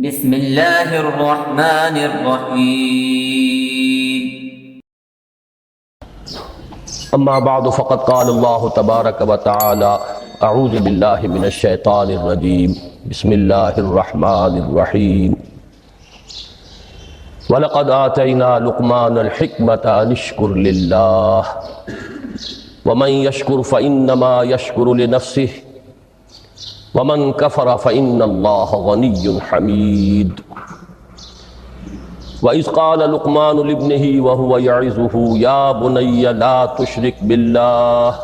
بسم اللہ الرحمن الرحیم اما بعد فقد قال اللہ تبارک و تعالی اعوذ باللہ من الشیطان الرجیم بسم اللہ الرحمن الرحیم وَلَقَدْ آتَيْنَا لُقْمَانَ الْحِكْمَةَ أَنِ اشْكُرْ لِلَّهِ وَمَنْ يَشْكُرْ فَإِنَّمَا يَشْكُرُ لِنَفْسِهِ وَمَنْ كَفَرَ فَإِنَّ اللَّهَ غَنِيٌّ حَمِيدٌ وَإِذْ قَالَ لُقْمَانُ لِابْنِهِ وَهُوَ يَعِظُهُ يَا بُنَيَّ لَا تُشْرِكْ بِاللَّهِ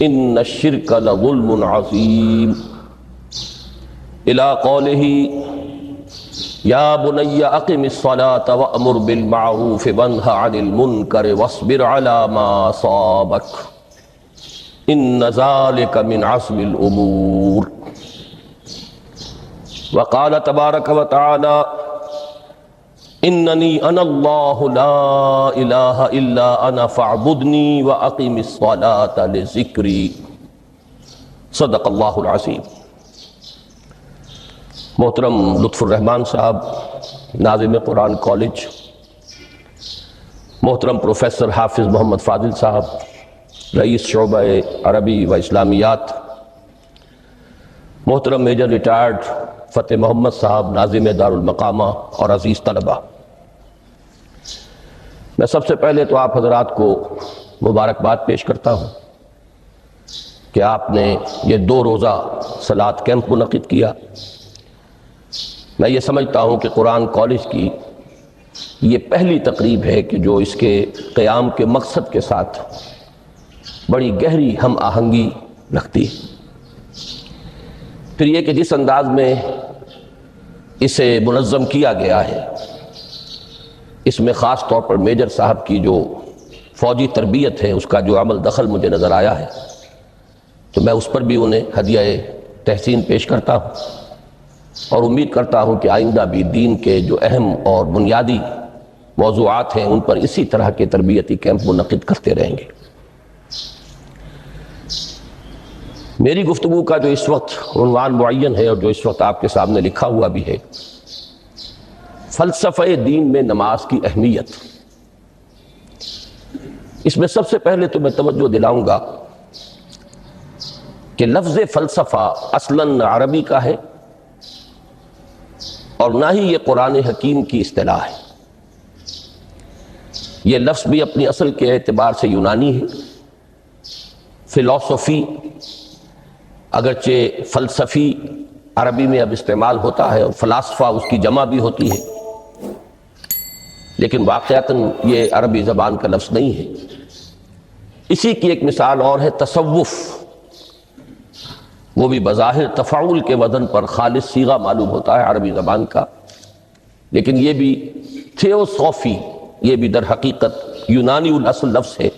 إِنَّ الشِّرْكَ لَظُلْمٌ عَظِيمٌ إِلَى قَوْلِهِ يَا بُنَيَّ أَقِمِ الصَّلَاةَ وَأْمُرْ بِالْمَعْرُوفِ وَانْهَ عَنِ الْمُنكَرِ وَاصْبِرْ عَلَى مَا أَصَابَكَ إِنَّ ذَلِكَ مِنْ عَزْمِ الْأُمُورِ وقال تبارک و تعالی اننی انا اللہ لا الہ الا انا فاعبدنی واقم الصلاۃ لذکری صدق اللہ العظیم۔ محترم لطف الرحمان صاحب ناظم قرآن کالج، محترم پروفیسر حافظ محمد فاضل صاحب رئیس شعبہ عربی و اسلامیات، محترم میجر ریٹائرڈ فتح محمد صاحب ناظم دارالمقامہ اور عزیز طلبہ، میں سب سے پہلے تو آپ حضرات کو مبارکباد پیش کرتا ہوں کہ آپ نے یہ 2 روزہ صلاۃ کیمپ منعقد کیا۔ میں یہ سمجھتا ہوں کہ قرآن کالج کی یہ پہلی تقریب ہے کہ جو اس کے قیام کے مقصد کے ساتھ بڑی گہری ہم آہنگی رکھتی ہے۔ پھر یہ کہ جس انداز میں اسے منظم کیا گیا ہے، اس میں خاص طور پر میجر صاحب کی جو فوجی تربیت ہے اس کا جو عمل دخل مجھے نظر آیا ہے، تو میں اس پر بھی انہیں ہدیہ تحسین پیش کرتا ہوں اور امید کرتا ہوں کہ آئندہ بھی دین کے جو اہم اور بنیادی موضوعات ہیں ان پر اسی طرح کے تربیتی کیمپ منعقد کرتے رہیں گے۔ میری گفتگو کا جو اس وقت عنوان معین ہے اور جو اس وقت آپ کے سامنے لکھا ہوا بھی ہے، فلسفہ دین میں نماز کی اہمیت۔ اس میں سب سے پہلے تو میں توجہ دلاؤں گا کہ لفظ فلسفہ اصلاً عربی کا ہے اور نہ ہی یہ قرآن حکیم کی اصطلاح ہے۔ یہ لفظ بھی اپنی اصل کے اعتبار سے یونانی ہے۔ فلسفی اگرچہ فلسفی عربی میں اب استعمال ہوتا ہے اور فلاسفہ اس کی جمع بھی ہوتی ہے، لیکن واقعتاً یہ عربی زبان کا لفظ نہیں ہے۔ اسی کی ایک مثال اور ہے تصوف، وہ بھی بظاہر تفاعل کے وزن پر خالص صیغہ معلوم ہوتا ہے عربی زبان کا، لیکن یہ بھی تھیوسوفی، یہ بھی در حقیقت یونانی الاصل لفظ ہے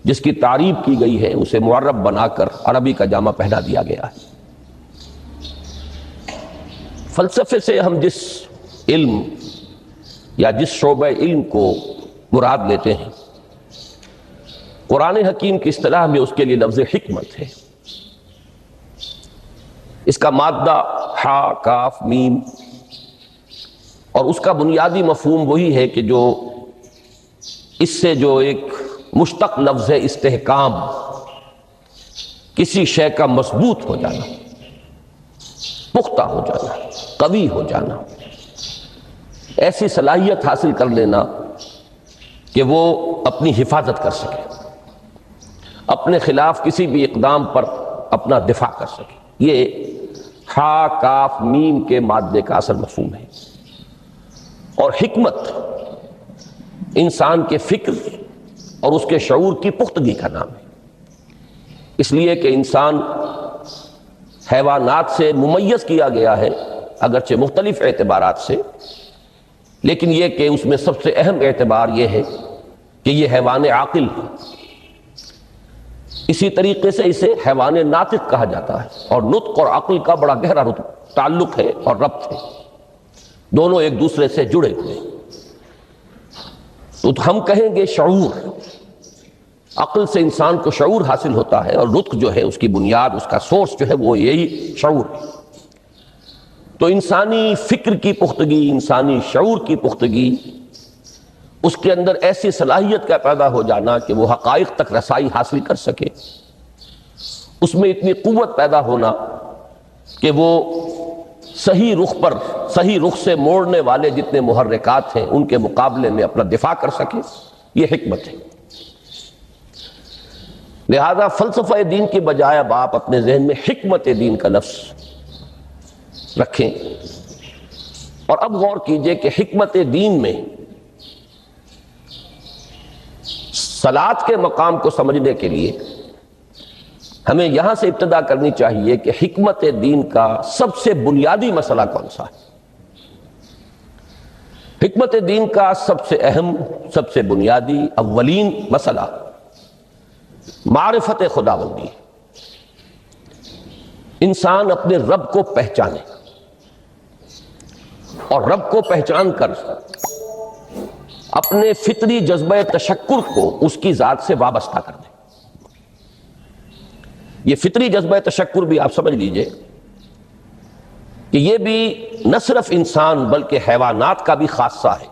جس کی تعریف کی گئی ہے، اسے معرب بنا کر عربی کا جامہ پہنا دیا گیا ہے۔ فلسفے سے ہم جس علم یا جس شعبہ علم کو مراد لیتے ہیں، قرآن حکیم کی اصطلاح میں اس کے لیے لفظ حکمت ہے۔ اس کا مادہ ہا کاف میم، اور اس کا بنیادی مفہوم وہی ہے کہ جو اس سے جو ایک مشتق لفظ ہے استحکام، کسی شے کا مضبوط ہو جانا، پختہ ہو جانا، قوی ہو جانا، ایسی صلاحیت حاصل کر لینا کہ وہ اپنی حفاظت کر سکے، اپنے خلاف کسی بھی اقدام پر اپنا دفاع کر سکے۔ یہ ہا کاف میم کے مادے کا اصل مفہوم ہے۔ اور حکمت انسان کے فکر اور اس کے شعور کی پختگی کا نام ہے، اس لیے کہ انسان حیوانات سے ممیز کیا گیا ہے اگرچہ مختلف اعتبارات سے، لیکن یہ کہ اس میں سب سے اہم اعتبار یہ ہے کہ یہ حیوان عاقل ہے۔ اسی طریقے سے اسے حیوان ناطق کہا جاتا ہے، اور نطق اور عقل کا بڑا گہرا تعلق ہے اور ربط ہے، دونوں ایک دوسرے سے جڑے ہوئے ہیں۔ تو ہم کہیں گے شعور، عقل سے انسان کو شعور حاصل ہوتا ہے، اور نطق جو ہے اس کی بنیاد، اس کا سورس جو ہے وہ یہی شعور ہے۔ تو انسانی فکر کی پختگی، انسانی شعور کی پختگی، اس کے اندر ایسی صلاحیت کا پیدا ہو جانا کہ وہ حقائق تک رسائی حاصل کر سکے، اس میں اتنی قوت پیدا ہونا کہ وہ صحیح رخ پر، صحیح رخ سے موڑنے والے جتنے محرکات ہیں ان کے مقابلے میں اپنا دفاع کر سکے، یہ حکمت ہے۔ لہذا فلسفہ دین کی بجائے اب آپ اپنے ذہن میں حکمت دین کا لفظ رکھیں، اور اب غور کیجئے کہ حکمت دین میں صلاۃ کے مقام کو سمجھنے کے لیے ہمیں یہاں سے ابتدا کرنی چاہیے کہ حکمت دین کا سب سے بنیادی مسئلہ کون سا ہے۔ حکمت دین کا سب سے اہم، سب سے بنیادی، اولین مسئلہ معرفت خداوندی ہے۔ انسان اپنے رب کو پہچانے اور رب کو پہچان کر اپنے فطری جذبہ تشکر کو اس کی ذات سے وابستہ کر دے۔ یہ فطری جذبہ تشکر بھی آپ سمجھ لیجئے کہ یہ بھی نہ صرف انسان بلکہ حیوانات کا بھی خاصہ ہے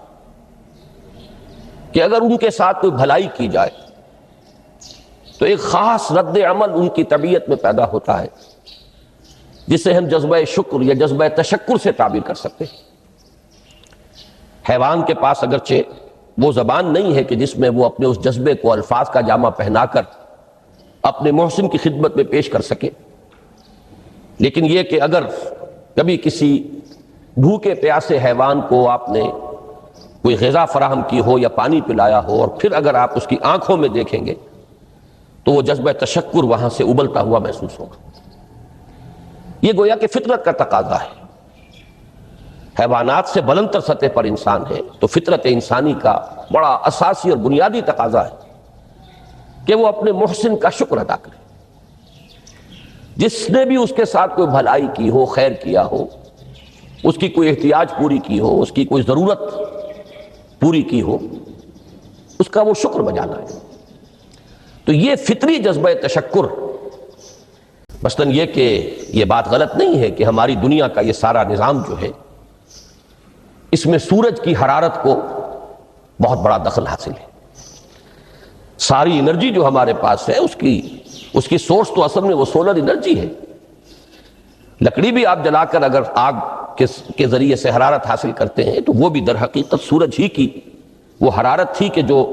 کہ اگر ان کے ساتھ کوئی بھلائی کی جائے تو ایک خاص رد عمل ان کی طبیعت میں پیدا ہوتا ہے جسے ہم جذبہ شکر یا جذبہ تشکر سے تعبیر کر سکتے ہیں۔ حیوان کے پاس اگرچہ وہ زبان نہیں ہے کہ جس میں وہ اپنے اس جذبے کو الفاظ کا جامہ پہنا کر اپنے محسن کی خدمت میں پیش کر سکے، لیکن یہ کہ اگر کبھی کسی بھوکے پیاسے حیوان کو آپ نے کوئی غذا فراہم کی ہو یا پانی پلایا ہو اور پھر اگر آپ اس کی آنکھوں میں دیکھیں گے تو وہ جذبہ تشکر وہاں سے ابلتا ہوا محسوس ہوگا۔ یہ گویا کہ فطرت کا تقاضا ہے۔ حیوانات سے بلند تر سطح پر انسان ہے تو فطرت انسانی کا بڑا اساسی اور بنیادی تقاضا ہے کہ وہ اپنے محسن کا شکر ادا کرے، جس نے بھی اس کے ساتھ کوئی بھلائی کی ہو، خیر کیا ہو، اس کی کوئی احتیاج پوری کی ہو، اس کی کوئی ضرورت پوری کی ہو، اس کا وہ شکر بجانا ہے۔ تو یہ فطری جذبہ تشکر، مثلاً یہ کہ یہ بات غلط نہیں ہے کہ ہماری دنیا کا یہ سارا نظام جو ہے اس میں سورج کی حرارت کو بہت بڑا دخل حاصل ہے۔ ساری انرجی جو ہمارے پاس ہے اس کی سورس تو اصل میں وہ سولر انرجی ہے۔ لکڑی بھی آپ جلا کر اگر آگ کے ذریعے سے حرارت حاصل کرتے ہیں تو وہ بھی در حقیقت سورج ہی کی وہ حرارت تھی کہ جو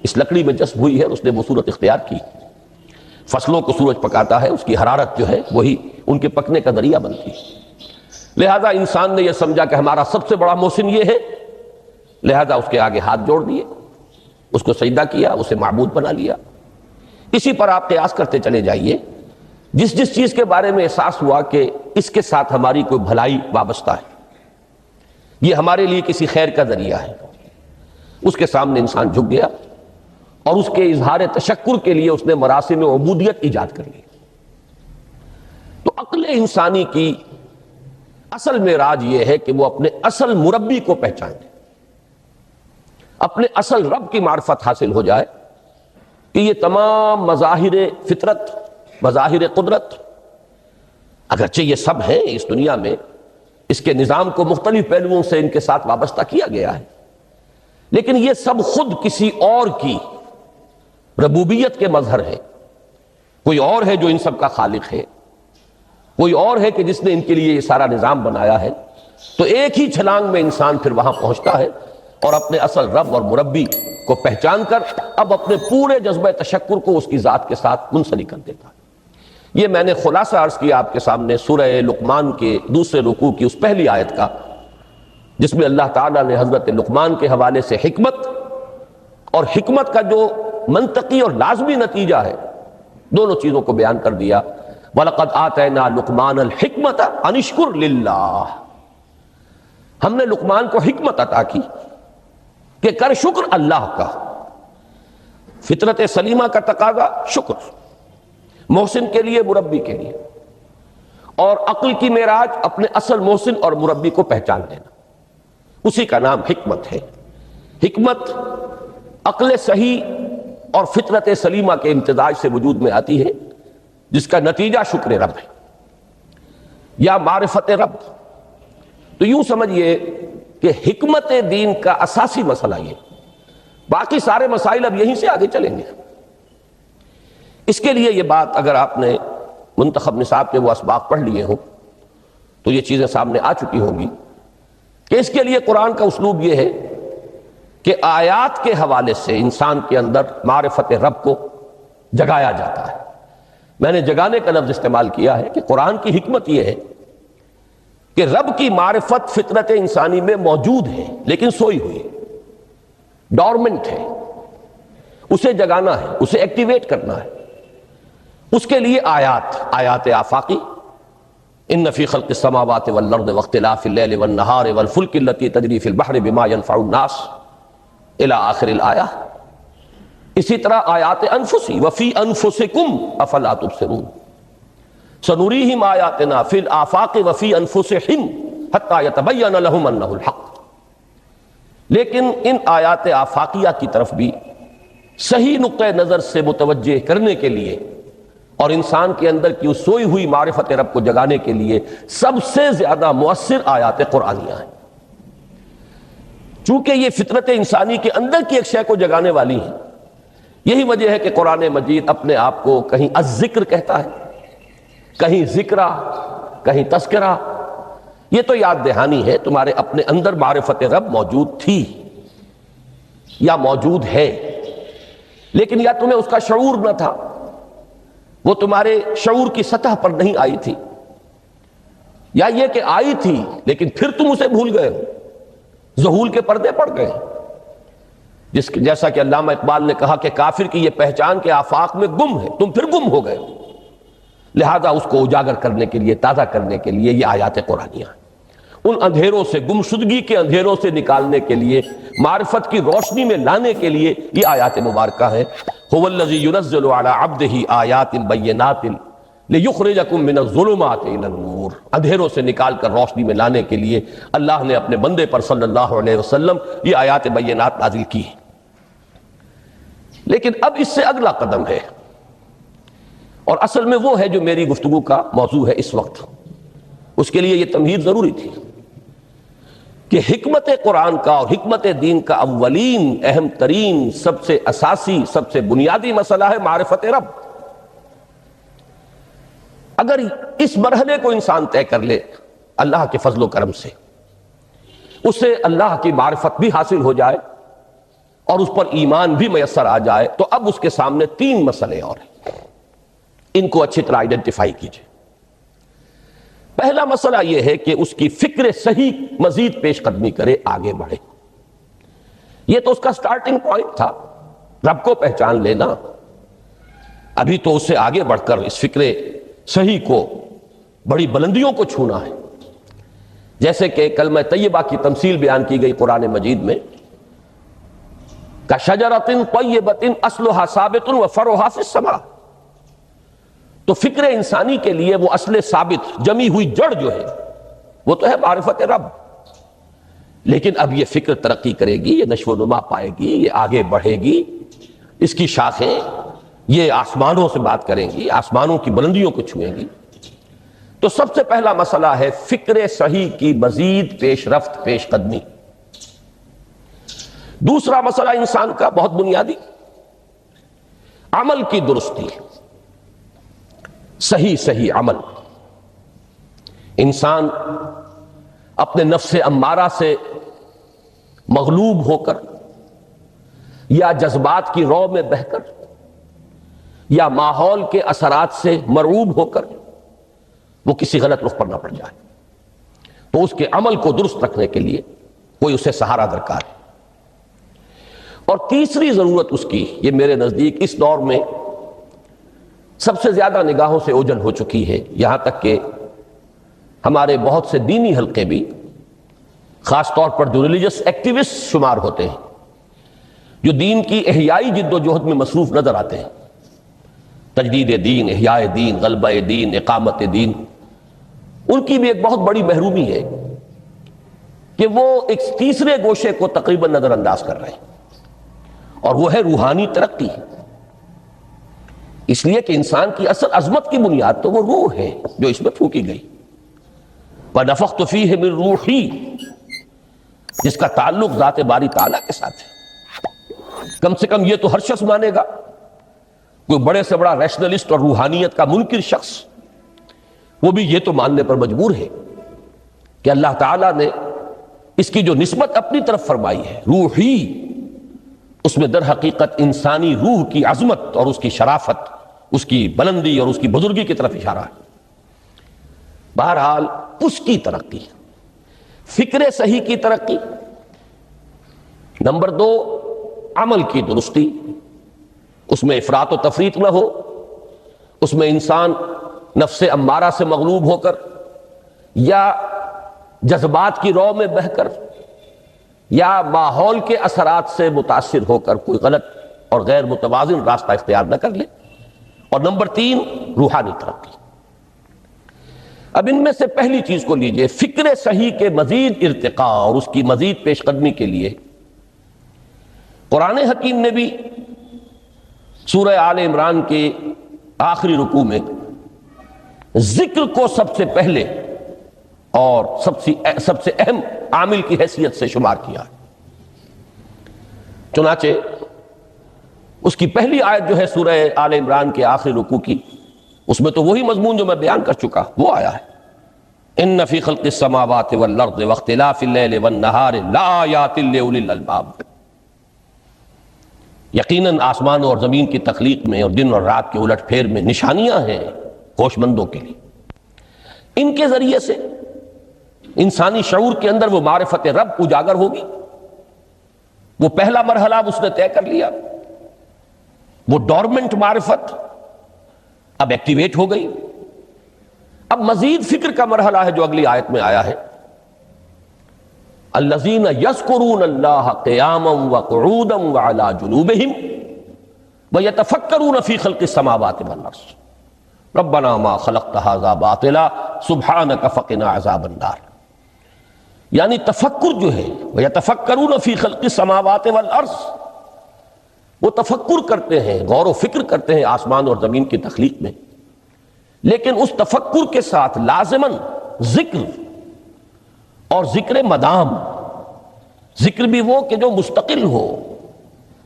اس لکڑی میں جذب ہوئی ہے، اس نے وہ صورت اختیار کی۔ فصلوں کو سورج پکاتا ہے، اس کی حرارت جو ہے وہی ان کے پکنے کا ذریعہ بنتی ہے۔ لہذا انسان نے یہ سمجھا کہ ہمارا سب سے بڑا محسن یہ ہے، لہذا اس کے آگے ہاتھ جوڑ دیے، اس کو سجدہ کیا، اسے معبود بنا لیا۔ اسی پر آپ قیاس کرتے چلے جائیے، جس جس چیز کے بارے میں احساس ہوا کہ اس کے ساتھ ہماری کوئی بھلائی وابستہ ہے، یہ ہمارے لیے کسی خیر کا ذریعہ ہے، اس کے سامنے انسان جھک گیا اور اس کے اظہار تشکر کے لیے اس نے مراسم عبودیت ایجاد کر لی۔ تو عقل انسانی کی اصل معراج یہ ہے کہ وہ اپنے اصل مربی کو پہچانے، اپنے اصل رب کی معرفت حاصل ہو جائے کہ یہ تمام مظاہر فطرت، مظاہر قدرت، اگرچہ یہ سب ہیں اس دنیا میں، اس کے نظام کو مختلف پہلوؤں سے ان کے ساتھ وابستہ کیا گیا ہے، لیکن یہ سب خود کسی اور کی ربوبیت کے مظہر ہے۔ کوئی اور ہے جو ان سب کا خالق ہے، کوئی اور ہے کہ جس نے ان کے لیے یہ سارا نظام بنایا ہے۔ تو ایک ہی چھلانگ میں انسان پھر وہاں پہنچتا ہے اور اپنے اصل رب اور مربی کو پہچان کر اب اپنے پورے جذبہ تشکر کو اس کی ذات کے ساتھ منسلک کر دیتا ہے۔ یہ میں نے خلاصہ عرض کیا آپ کے سامنے سورہ لقمان کے دوسرے رکوع کی اس پہلی آیت کا، جس میں اللہ تعالیٰ نے حضرت لقمان کے حوالے سے حکمت اور حکمت کا جو منطقی اور لازمی نتیجہ ہے، دونوں چیزوں کو بیان کر دیا۔ وَلَقَدْ آتَيْنَا لُقْمَانَ الْحِكْمَةَ أَنِ اشْكُرْ لِلَّهِ، ہم نے لقمان کو حکمت عطا کی کہ کر شکر اللہ کا۔ فطرت سلیمہ کا تقاضا شکر، محسن کے لیے، مربی کے لیے، اور عقل کی معراج اپنے اصل محسن اور مربی کو پہچان لینا، اسی کا نام حکمت ہے۔ حکمت عقل صحیح اور فطرت سلیمہ کے امتزاج سے وجود میں آتی ہے، جس کا نتیجہ شکر رب ہے یا معرفت رب تو یوں سمجھیے کہ حکمت دین کا اساسی مسئلہ یہ، باقی سارے مسائل اب یہیں سے آگے چلیں گے۔ اس کے لیے یہ بات اگر آپ نے منتخب نصاب کے وہ اسباق پڑھ لیے ہوں تو یہ چیزیں سامنے آ چکی ہوں گی کہ اس کے لیے قرآن کا اسلوب یہ ہے کہ آیات کے حوالے سے انسان کے اندر معرفت رب کو جگایا جاتا ہے۔ میں نے جگانے کا لفظ استعمال کیا ہے کہ قرآن کی حکمت یہ ہے کہ رب کی معرفت فطرت انسانی میں موجود ہے لیکن سوئی ہوئی، ڈورمنٹ ہے، اسے جگانا ہے، اسے ایکٹیویٹ کرنا ہے۔ اس کے لیے آیات آفاقی، ان فی خلق السماوات والارض واختلاف اللیل والنہار والفلک التی تجری فی البحر بما ینفع الناس الی آخر الآیہ۔ اسی طرح آیات انفسی وفی انفسکم افلا تبصرون، سنریہم آیاتنا فی الآفاق وفی انفسہم حتی یتبین لہم انہ الحق۔ لیکن ان آیات آفاقیہ کی طرف بھی صحیح نقطہ نظر سے متوجہ کرنے کے لیے اور انسان کے اندر کی اس سوئی ہوئی معرفت رب کو جگانے کے لیے سب سے زیادہ مؤثر آیات قرآنیہ ہیں، چونکہ یہ فطرت انسانی کے اندر کی ایک شے کو جگانے والی ہیں۔ یہی وجہ ہے کہ قرآن مجید اپنے آپ کو کہیں الذکر کہتا ہے، کہیں ذکرہ، کہیں تذکرہ۔ یہ تو یاد دہانی ہے، تمہارے اپنے اندر معرفت رب موجود تھی یا موجود ہے، لیکن یا تمہیں اس کا شعور نہ تھا، وہ تمہارے شعور کی سطح پر نہیں آئی تھی، یا یہ کہ آئی تھی لیکن پھر تم اسے بھول گئے ہو، ذہول کے پردے پڑ گئے۔ جیسا کہ علامہ اقبال نے کہا کہ کافر کی یہ پہچان کے آفاق میں گم ہے، تم پھر گم ہو گئے ہو۔ لہذا اس کو اجاگر کرنے کے لیے، تازہ کرنے کے لیے یہ آیات قرآنیہ ہیں، ان اندھیروں سے، گمشدگی کے اندھیروں سے نکالنے کے لیے، معرفت کی روشنی میں لانے کے لیے یہ آیات مبارکہ ہیں۔ هو الذی ينزل على عبده آیات بینات لیخرجکم من الظلمات الی النور، اندھیروں سے نکال کر روشنی میں لانے کے لیے اللہ نے اپنے بندے پر صلی اللہ علیہ وسلم یہ آیات بینات نازل کی ہیں۔ لیکن اب اس سے اگلا قدم ہے، اور اصل میں وہ ہے جو میری گفتگو کا موضوع ہے اس وقت۔ اس کے لیے یہ تمہید ضروری تھی کہ حکمت قرآن کا اور حکمت دین کا اولین، اہم ترین، سب سے اساسی، سب سے بنیادی مسئلہ ہے معرفت رب۔ اگر اس مرحلے کو انسان طے کر لے اللہ کے فضل و کرم سے، اسے اللہ کی معرفت بھی حاصل ہو جائے اور اس پر ایمان بھی میسر آ جائے، تو اب اس کے سامنے تین مسئلے اور ہیں، ان کو اچھی طرح آئیڈینٹیفائی کیجئے۔ پہلا مسئلہ یہ ہے کہ اس کی فکر صحیح مزید پیش قدمی کرے، آگے بڑھے۔ یہ تو اس کا سٹارٹنگ پوائنٹ تھا، رب کو پہچان لینا۔ ابھی تو اس سے آگے بڑھ کر اس فکر صحیح کو، بڑی بلندیوں کو چھونا ہے۔ جیسے کہ کلمہ طیبہ کی تمثیل بیان کی گئی قرآن مجید میں، کَشَجَرَةٍ طَیِّبَةٍ أَصْلُهَا ثَابِتٌ وَفَرْعُهَا فِي السَّمَاءِ۔ تو فکر انسانی کے لیے وہ اصل ثابت، جمی ہوئی جڑ جو ہے وہ تو ہے معرفت رب، لیکن اب یہ فکر ترقی کرے گی، یہ نشو و نما پائے گی، یہ آگے بڑھے گی، اس کی شاخیں یہ آسمانوں سے بات کریں گی، آسمانوں کی بلندیوں کو چھوئیں گی۔ تو سب سے پہلا مسئلہ ہے فکر صحیح کی مزید پیش رفت، پیش قدمی۔ دوسرا مسئلہ انسان کا بہت بنیادی، عمل کی درستی، صحیح عمل۔ انسان اپنے نفس امارہ سے مغلوب ہو کر، یا جذبات کی رو میں بہہ کر، یا ماحول کے اثرات سے مرعوب ہو کر وہ کسی غلط رخ پر نہ پڑ جائے، تو اس کے عمل کو درست رکھنے کے لیے کوئی اسے سہارا درکار ہے۔ اور تیسری ضرورت اس کی، یہ میرے نزدیک اس دور میں سب سے زیادہ نگاہوں سے اوجھل ہو چکی ہے، یہاں تک کہ ہمارے بہت سے دینی حلقے بھی، خاص طور پر جو ریلیجس ایکٹیوسٹ شمار ہوتے ہیں، جو دین کی احیائی جد و جہد میں مصروف نظر آتے ہیں، تجدید دین، احیاء دین، غلبہ دین، اقامت دین، ان کی بھی ایک بہت بڑی محرومی ہے کہ وہ ایک تیسرے گوشے کو تقریباً نظر انداز کر رہے ہیں، اور وہ ہے روحانی ترقی۔ اس لیے کہ انسان کی اصل عظمت کی بنیاد تو وہ روح ہے جو اس میں پھونکی گئی۔ فَنَفَخْتُ فِيهِ مِن رُوحِي، جس کا تعلق ذات باری تعالیٰ کے ساتھ ہے۔ کم سے کم یہ تو ہر شخص مانے گا، کوئی بڑے سے بڑا ریشنلسٹ اور روحانیت کا منکر شخص وہ بھی یہ تو ماننے پر مجبور ہے کہ اللہ تعالیٰ نے اس کی جو نسبت اپنی طرف فرمائی ہے روحی، اس میں در حقیقت انسانی روح کی عظمت اور اس کی شرافت، اس کی بلندی اور اس کی بزرگی کی طرف اشارہ ہے۔ بہرحال اس کی ترقی، فکر صحیح کی ترقی، نمبر 2 عمل کی درستی، اس میں افراط و تفریط نہ ہو، اس میں انسان نفس امارہ سے مغلوب ہو کر یا جذبات کی رو میں بہہ کر یا ماحول کے اثرات سے متاثر ہو کر کوئی غلط اور غیر متوازن راستہ اختیار نہ کر لے، اور نمبر 3 روحانی ترقی۔ اب ان میں سے پہلی چیز کو لیجئے، فکر صحیح کے مزید ارتقاء اور اس کی مزید پیش قدمی کے لیے قرآن حکیم نے بھی سورہ آل عمران کے آخری رکوع میں ذکر کو سب سے پہلے اور سب سے اہم عامل کی حیثیت سے شمار کیا۔ چنانچہ اس کی پہلی آیت جو ہے سورہ آل عمران کے آخری رکوع کی، اس میں تو وہی مضمون جو میں بیان کر چکا وہ آیا ہے، ان فی خلق السماوات والارض واختلاف اللیل والنہار لآیات لأولی الالباب۔ یقیناً آسمان اور زمین کی تخلیق میں اور دن اور رات کے الٹ پھیر میں نشانیاں ہیں ہوش مندوں کے لیے۔ ان کے ذریعے سے انسانی شعور کے اندر وہ معرفت رب اجاگر ہوگی، وہ پہلا مرحلہ اس نے طے کر لیا، وہ ڈورمنٹ معرفت اب ایکٹیویٹ ہو گئی۔ اب مزید فکر کا مرحلہ ہے جو اگلی آیت میں آیا ہے، الذین یذکرون اللہ قیاما وقعودا وعلی جنوبہم ویتفکرون فی خلق السماوات والارض ربنا ما خلقت ھذا باطلا سبحانک فقنا عذاب النار۔ یعنی تفکر جو ہے ویتفکرون فی خلق السماوات والارض، وہ تفکر کرتے ہیں، غور و فکر کرتے ہیں آسمان اور زمین کی تخلیق میں، لیکن اس تفکر کے ساتھ لازماً ذکر اور ذکر مدام، ذکر بھی وہ کہ جو مستقل ہو،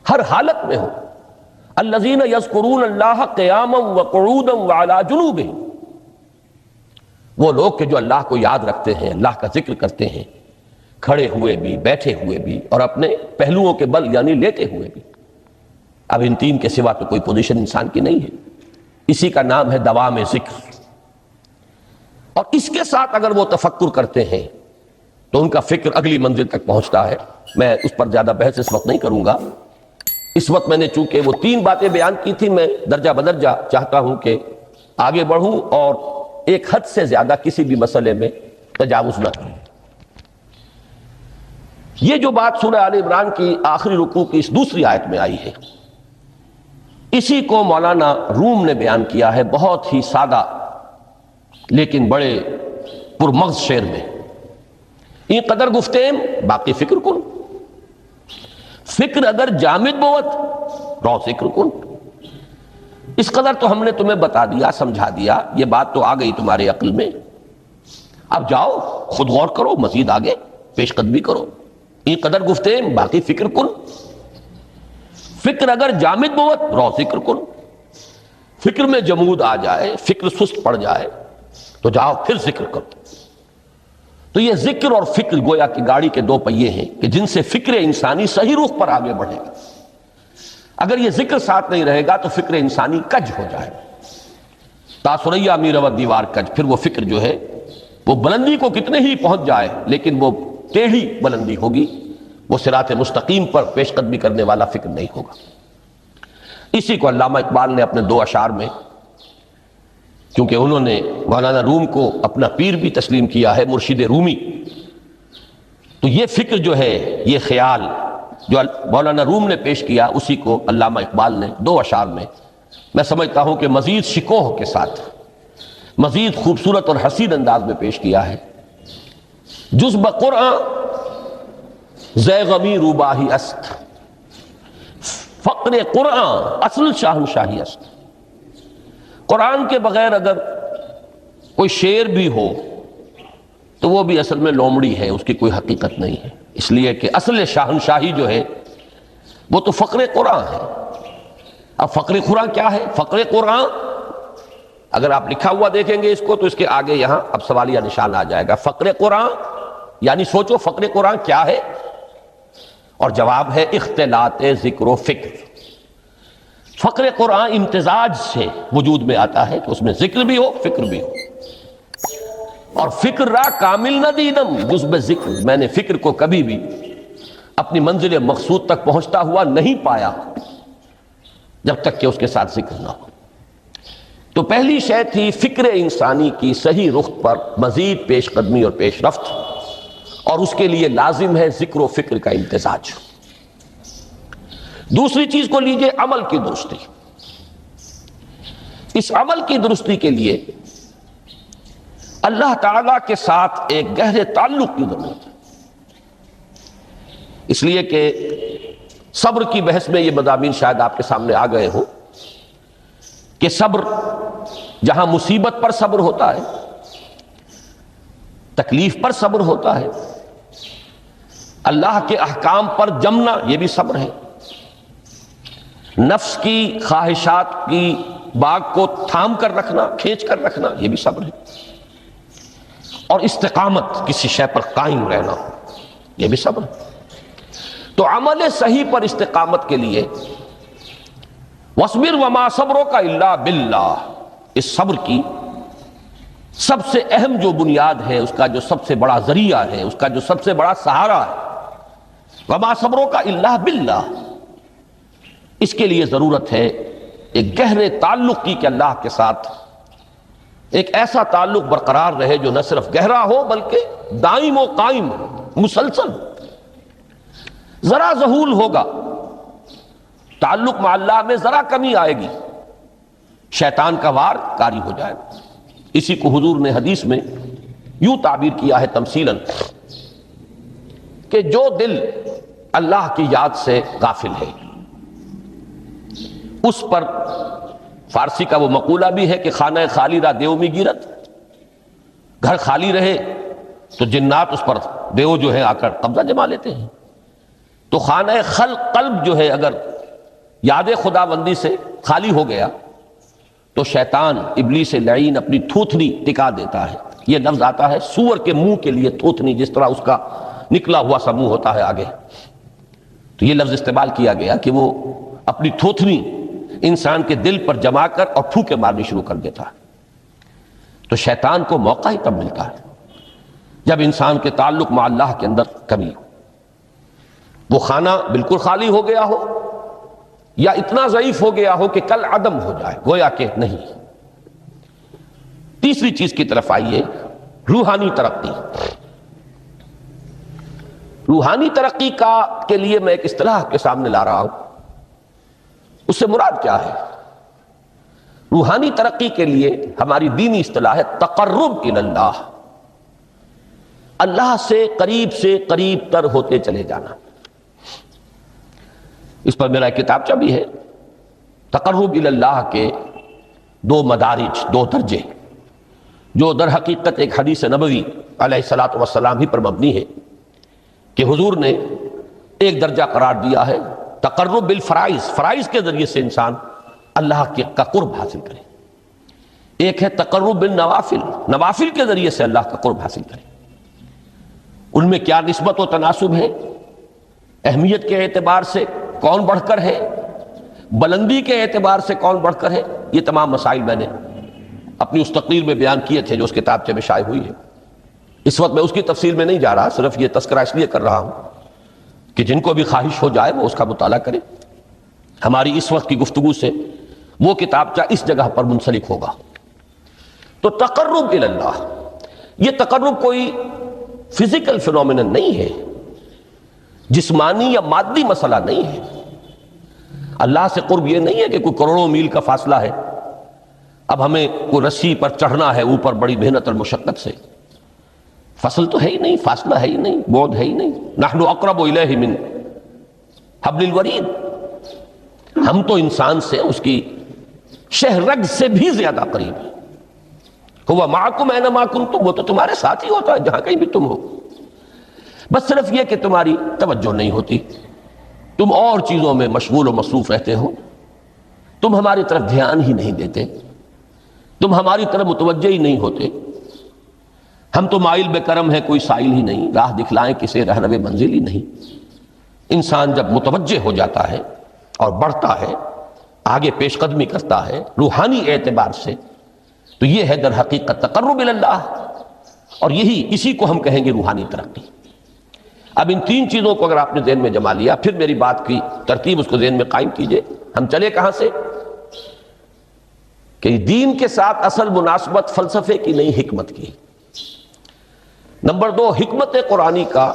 ہر حالت میں ہو۔ الذین یذکرون اللہ قیاما وقعودا وعلی جنوبہم، وہ لوگ کہ جو اللہ کو یاد رکھتے ہیں، اللہ کا ذکر کرتے ہیں، کھڑے ہوئے بھی، بیٹھے ہوئے بھی، اور اپنے پہلوؤں کے بل یعنی لیٹے ہوئے بھی۔ اب ان تین کے سوا تو کوئی پوزیشن انسان کی نہیں ہے، اسی کا نام ہے دوام ذکر۔ اور اس کے ساتھ اگر وہ تفکر کرتے ہیں تو ان کا فکر اگلی منزل تک پہنچتا ہے۔ میں اس پر زیادہ بحث اس وقت نہیں کروں گا، اس وقت میں نے چونکہ وہ 3 باتیں بیان کی تھی، میں درجہ بدرجہ چاہتا ہوں کہ آگے بڑھوں اور ایک حد سے زیادہ کسی بھی مسئلے میں تجاوز نہ کروں۔ یہ جو بات سورہ آل عمران کی آخری رکوع کی اس دوسری آیت میں آئی ہے، اسی کو مولانا روم نے بیان کیا ہے بہت ہی سادہ لیکن بڑے پرمغز شعر میں، این قدر گفتیم باقی فکر کن، فکر اگر جامد بوت رو ذکر کن۔ اس قدر تو ہم نے تمہیں بتا دیا، سمجھا دیا، یہ بات تو آ گئی تمہارے عقل میں، اب جاؤ خود غور کرو، مزید آگے پیش قدمی کرو۔ این قدر گفتیم باقی فکر کن، فکر اگر جامد بوت رو ذکر کن، فکر میں جمود آ جائے، فکر سست پڑ جائے تو جاؤ پھر ذکر کرو۔ تو یہ ذکر اور فکر گویا کہ گاڑی کے 2 پہیے ہیں کہ جن سے فکر انسانی صحیح رخ پر آگے بڑھے گا۔ اگر یہ ذکر ساتھ نہیں رہے گا تو فکر انسانی کج ہو جائے، تاثریہ امیر و دیوار کج، پھر وہ فکر جو ہے وہ بلندی کو کتنے ہی پہنچ جائے لیکن وہ ٹیڑھی بلندی ہوگی، وہ صراط مستقیم پر پیش قدمی کرنے والا فکر نہیں ہوگا۔ اسی کو علامہ اقبال نے اپنے 2 اشعار میں، کیونکہ انہوں نے مولانا روم کو اپنا پیر بھی تسلیم کیا ہے، مرشد رومی، تو یہ فکر جو ہے، یہ خیال جو مولانا روم نے پیش کیا، اسی کو علامہ اقبال نے 2 اشعار میں میں سمجھتا ہوں کہ مزید شکوہ کے ساتھ، مزید خوبصورت اور حسین انداز میں پیش کیا ہے۔ جز بقرآن زے غمی روباہی است، فقر قرآن اصل شاہنشاہی است۔ قرآن کے بغیر اگر کوئی شعر بھی ہو تو تو وہ بھی اصل میں لومڑی ہے، اس کی کوئی حقیقت نہیں ہے، اس لیے کہ اصل شاہنشاہی جو ہے وہ تو فقر قرآن ہے۔ اب فقر قرآن کیا ہے؟ فقر قرآن اگر آپ لکھا ہوا دیکھیں گے اس کو تو اس کے آگے یہاں اب سوالیہ نشان آ جائے گا۔ فقر قرآن یعنی سوچو فقر قرآن کیا ہے، اور جواب ہے اختلاط ذکر و فکر۔ فقر قرآن امتزاج سے وجود میں آتا ہے کہ اس میں ذکر بھی ہو فکر بھی ہو، اور فکر را کامل نہ دیدم جز بے ذکر، میں نے فکر کو کبھی بھی اپنی منزل مقصود تک پہنچتا ہوا نہیں پایا جب تک کہ اس کے ساتھ ذکر نہ ہو۔ تو پہلی شے تھی فکر انسانی کی صحیح رخ پر مزید پیش قدمی اور پیش رفت، اور اس کے لیے لازم ہے ذکر و فکر کا امتزاج۔ دوسری چیز کو لیجئے عمل کی درستی۔ اس عمل کی درستی کے لیے اللہ تعالیٰ کے ساتھ ایک گہرے تعلق کی ضرورت ہے، اس لیے کہ صبر کی بحث میں یہ مضامین شاید آپ کے سامنے آ گئے ہوں کہ صبر جہاں مصیبت پر صبر ہوتا ہے، تکلیف پر صبر ہوتا ہے، اللہ کے احکام پر جمنا یہ بھی صبر ہے، نفس کی خواہشات کی باغ کو تھام کر رکھنا، کھینچ کر رکھنا یہ بھی صبر ہے، اور استقامت کسی شے پر قائم رہنا یہ بھی صبر ہے۔ تو عمل صحیح پر استقامت کے لیے وَاصْبِرْ وَمَا صَبْرُكَ إِلَّا بِاللَّهِ، اس صبر کی سب سے اہم جو بنیاد ہے، اس کا جو سب سے بڑا ذریعہ ہے، اس کا جو سب سے بڑا سہارا ہے، وَمَا صَبْرُكَ إِلَّا بِاللَّهِ، اس کے لیے ضرورت ہے ایک گہرے تعلق کی کہ اللہ کے ساتھ ایک ایسا تعلق برقرار رہے جو نہ صرف گہرا ہو بلکہ دائم و قائم ہو، مسلسل۔ ذرا ذہول ہوگا تعلق مع اللہ میں، ذرا کمی آئے گی، شیطان کا وار کاری ہو جائے گا۔ اسی کو حضور نے حدیث میں یوں تعبیر کیا ہے تمثیلاً کہ جو دل اللہ کی یاد سے غافل ہے اس پر، فارسی کا وہ مقولہ بھی ہے کہ خانہ خالی را دیو می گیرت، گھر خالی رہے تو جنات اس پر دیو جو ہے آ کر قبضہ جما لیتے ہیں۔ تو خانہ قلب جو ہے اگر یاد خدا بندی سے خالی ہو گیا تو شیطان ابلیس لعین اپنی تھوتنی ٹکا دیتا ہے۔ یہ لفظ آتا ہے سور کے منہ کے لیے تھوتنی، جس طرح اس کا نکلا ہوا سا منہ ہوتا ہے آگے، تو یہ لفظ استعمال کیا گیا کہ وہ اپنی تھوتنی انسان کے دل پر جما کر اور پھوکے مارنی شروع کر دیتا ہے۔ تو شیطان کو موقع ہی تب ملتا ہے جب انسان کے تعلق مع اللہ کے اندر کمی ہو، وہ خانہ بالکل خالی ہو گیا ہو یا اتنا ضعیف ہو گیا ہو کہ کل عدم ہو جائے، گویا کہ نہیں۔ تیسری چیز کی طرف آئیے، روحانی ترقی۔ روحانی ترقی کے لیے میں ایک اصطلاح کے سامنے لا رہا ہوں، اس سے مراد کیا ہے؟ روحانی ترقی کے لیے ہماری دینی اصطلاح ہے تقرب الی اللہ، اللہ سے قریب تر ہوتے چلے جانا۔ اس پر میرا ایک کتابچہ بھی ہے، تقرب الی اللہ کے دو مدارج، دو درجے، جو در حقیقت ایک حدیث نبوی علیہ الصلوۃ والسلام ہی پر مبنی ہے کہ حضور نے ایک درجہ قرار دیا ہے تقرب بالفرائض، فرائض کے ذریعے سے انسان اللہ کا قرب حاصل کرے۔ ایک ہے تقرب بالنوافل، نوافل کے ذریعے سے اللہ کا قرب حاصل کرے۔ ان میں کیا نسبت و تناسب ہے، اہمیت کے اعتبار سے کون بڑھ کر ہے، بلندی کے اعتبار سے کون بڑھ کر ہے، یہ تمام مسائل میں نے اپنی اس تقریر میں بیان کیے تھے جو اس کتابچے میں شائع ہوئی ہے۔ اس وقت میں اس کی تفصیل میں نہیں جا رہا، صرف یہ تذکرہ اس لیے کر رہا ہوں کہ جن کو بھی خواہش ہو جائے وہ اس کا مطالعہ کرے۔ ہماری اس وقت کی گفتگو سے وہ کتابچہ اس جگہ پر منسلک ہوگا۔ تو تقرب الی اللہ، یہ تقرب کوئی فزیکل فینومینن نہیں ہے، جسمانی یا مادی مسئلہ نہیں ہے۔ اللہ سے قرب یہ نہیں ہے کہ کوئی کروڑوں میل کا فاصلہ ہے، اب ہمیں کوئی رسی پر چڑھنا ہے اوپر بڑی محنت اور مشقت سے، فصل تو ہے ہی نہیں، فاصلہ ہے ہی نہیں، بعد ہے ہی نہیں۔ نحن اقرب الیہ من حبل الورید، ہم تو انسان سے اس کی شہ رگ سے بھی زیادہ قریب ہیں۔ ہوا معکم اینما کنتم، وہ تو تمہارے ساتھ ہی ہوتا ہے جہاں کہیں بھی تم ہو، بس صرف یہ کہ تمہاری توجہ نہیں ہوتی، تم اور چیزوں میں مشغول و مصروف رہتے ہو، تم ہماری طرف دھیان ہی نہیں دیتے، تم ہماری طرف متوجہ ہی نہیں ہوتے۔ ہم تو مائل بے کرم ہیں، کوئی سائل ہی نہیں، راہ دکھلائیں کسے رہنو منزل ہی نہیں۔ انسان جب متوجہ ہو جاتا ہے اور بڑھتا ہے، آگے پیش قدمی کرتا ہے روحانی اعتبار سے، تو یہ ہے در حقیقت تقرب اللہ، اور اسی کو ہم کہیں گے روحانی ترقی۔ اب ان تین چیزوں کو اگر آپ نے ذہن میں جما لیا، پھر میری بات کی ترتیب اس کو ذہن میں قائم کیجئے۔ ہم چلے کہاں سے؟ کہ دین کے ساتھ اصل مناسبت فلسفے کی نہیں، حکمت کی۔ نمبر 2، حکمت قرآنی کا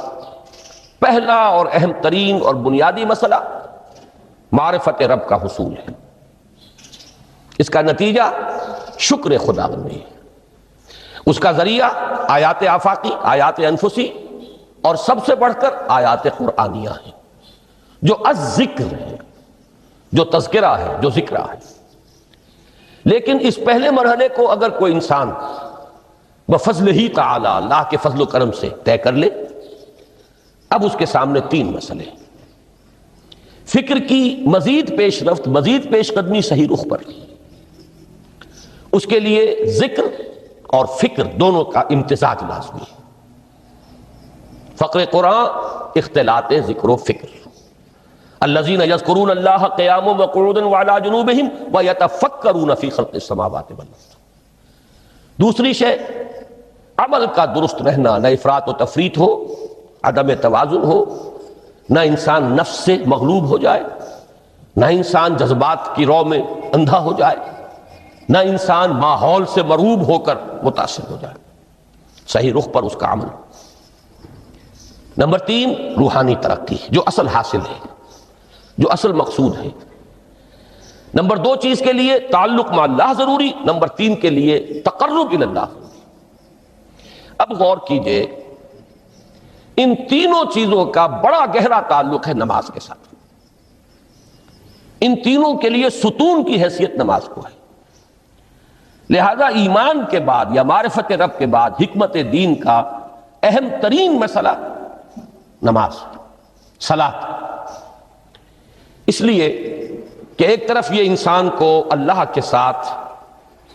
پہلا اور اہم ترین اور بنیادی مسئلہ معرفت رب کا حصول ہے، اس کا نتیجہ شکر خداوندی ہے، اس کا ذریعہ آیات آفاقی، آیات انفسی، اور سب سے بڑھ کر آیات قرآنیہ ہیں جو الذکر ہے، جو تذکرہ ہے، جو ذکرہ ہے۔ لیکن اس پہلے مرحلے کو اگر کوئی انسان بفضل ہی تعالی، اللہ کے فضل و کرم سے طے کر لے، اب اس کے سامنے تین مسئلے، فکر کی مزید پیش رفت، مزید پیش قدمی صحیح رخ پر، اس کے لیے ذکر اور فکر دونوں کا امتزاج لازمی ہے۔ فقر قرآن اختلاط ذکر و فکر، الذین یذکرون اللہ قیاما وقعودا وعلی جنوبہم ویتفکرون فی خلق السماوات والارض۔ دوسری شے عمل کا درست رہنا، نہ افراط و تفریط ہو، عدم توازن ہو، نہ انسان نفس سے مغلوب ہو جائے، نہ انسان جذبات کی رو میں اندھا ہو جائے، نہ انسان ماحول سے مرعوب ہو کر متاثر ہو جائے، صحیح رخ پر اس کا عمل۔ نمبر 3، روحانی ترقی، جو اصل حاصل ہے، جو اصل مقصود ہے۔ نمبر 2 چیز کے لیے تعلق مع اللہ ضروری، نمبر 3 کے لیے تقرب الی اللہ۔ اب غور کیجئے، ان تینوں چیزوں کا بڑا گہرا تعلق ہے نماز کے ساتھ، ان تینوں کے لیے ستون کی حیثیت نماز کو ہے۔ لہذا ایمان کے بعد یا معرفت رب کے بعد حکمت دین کا اہم ترین مسئلہ نماز، صلاۃ، اس لیے کہ ایک طرف یہ انسان کو اللہ کے ساتھ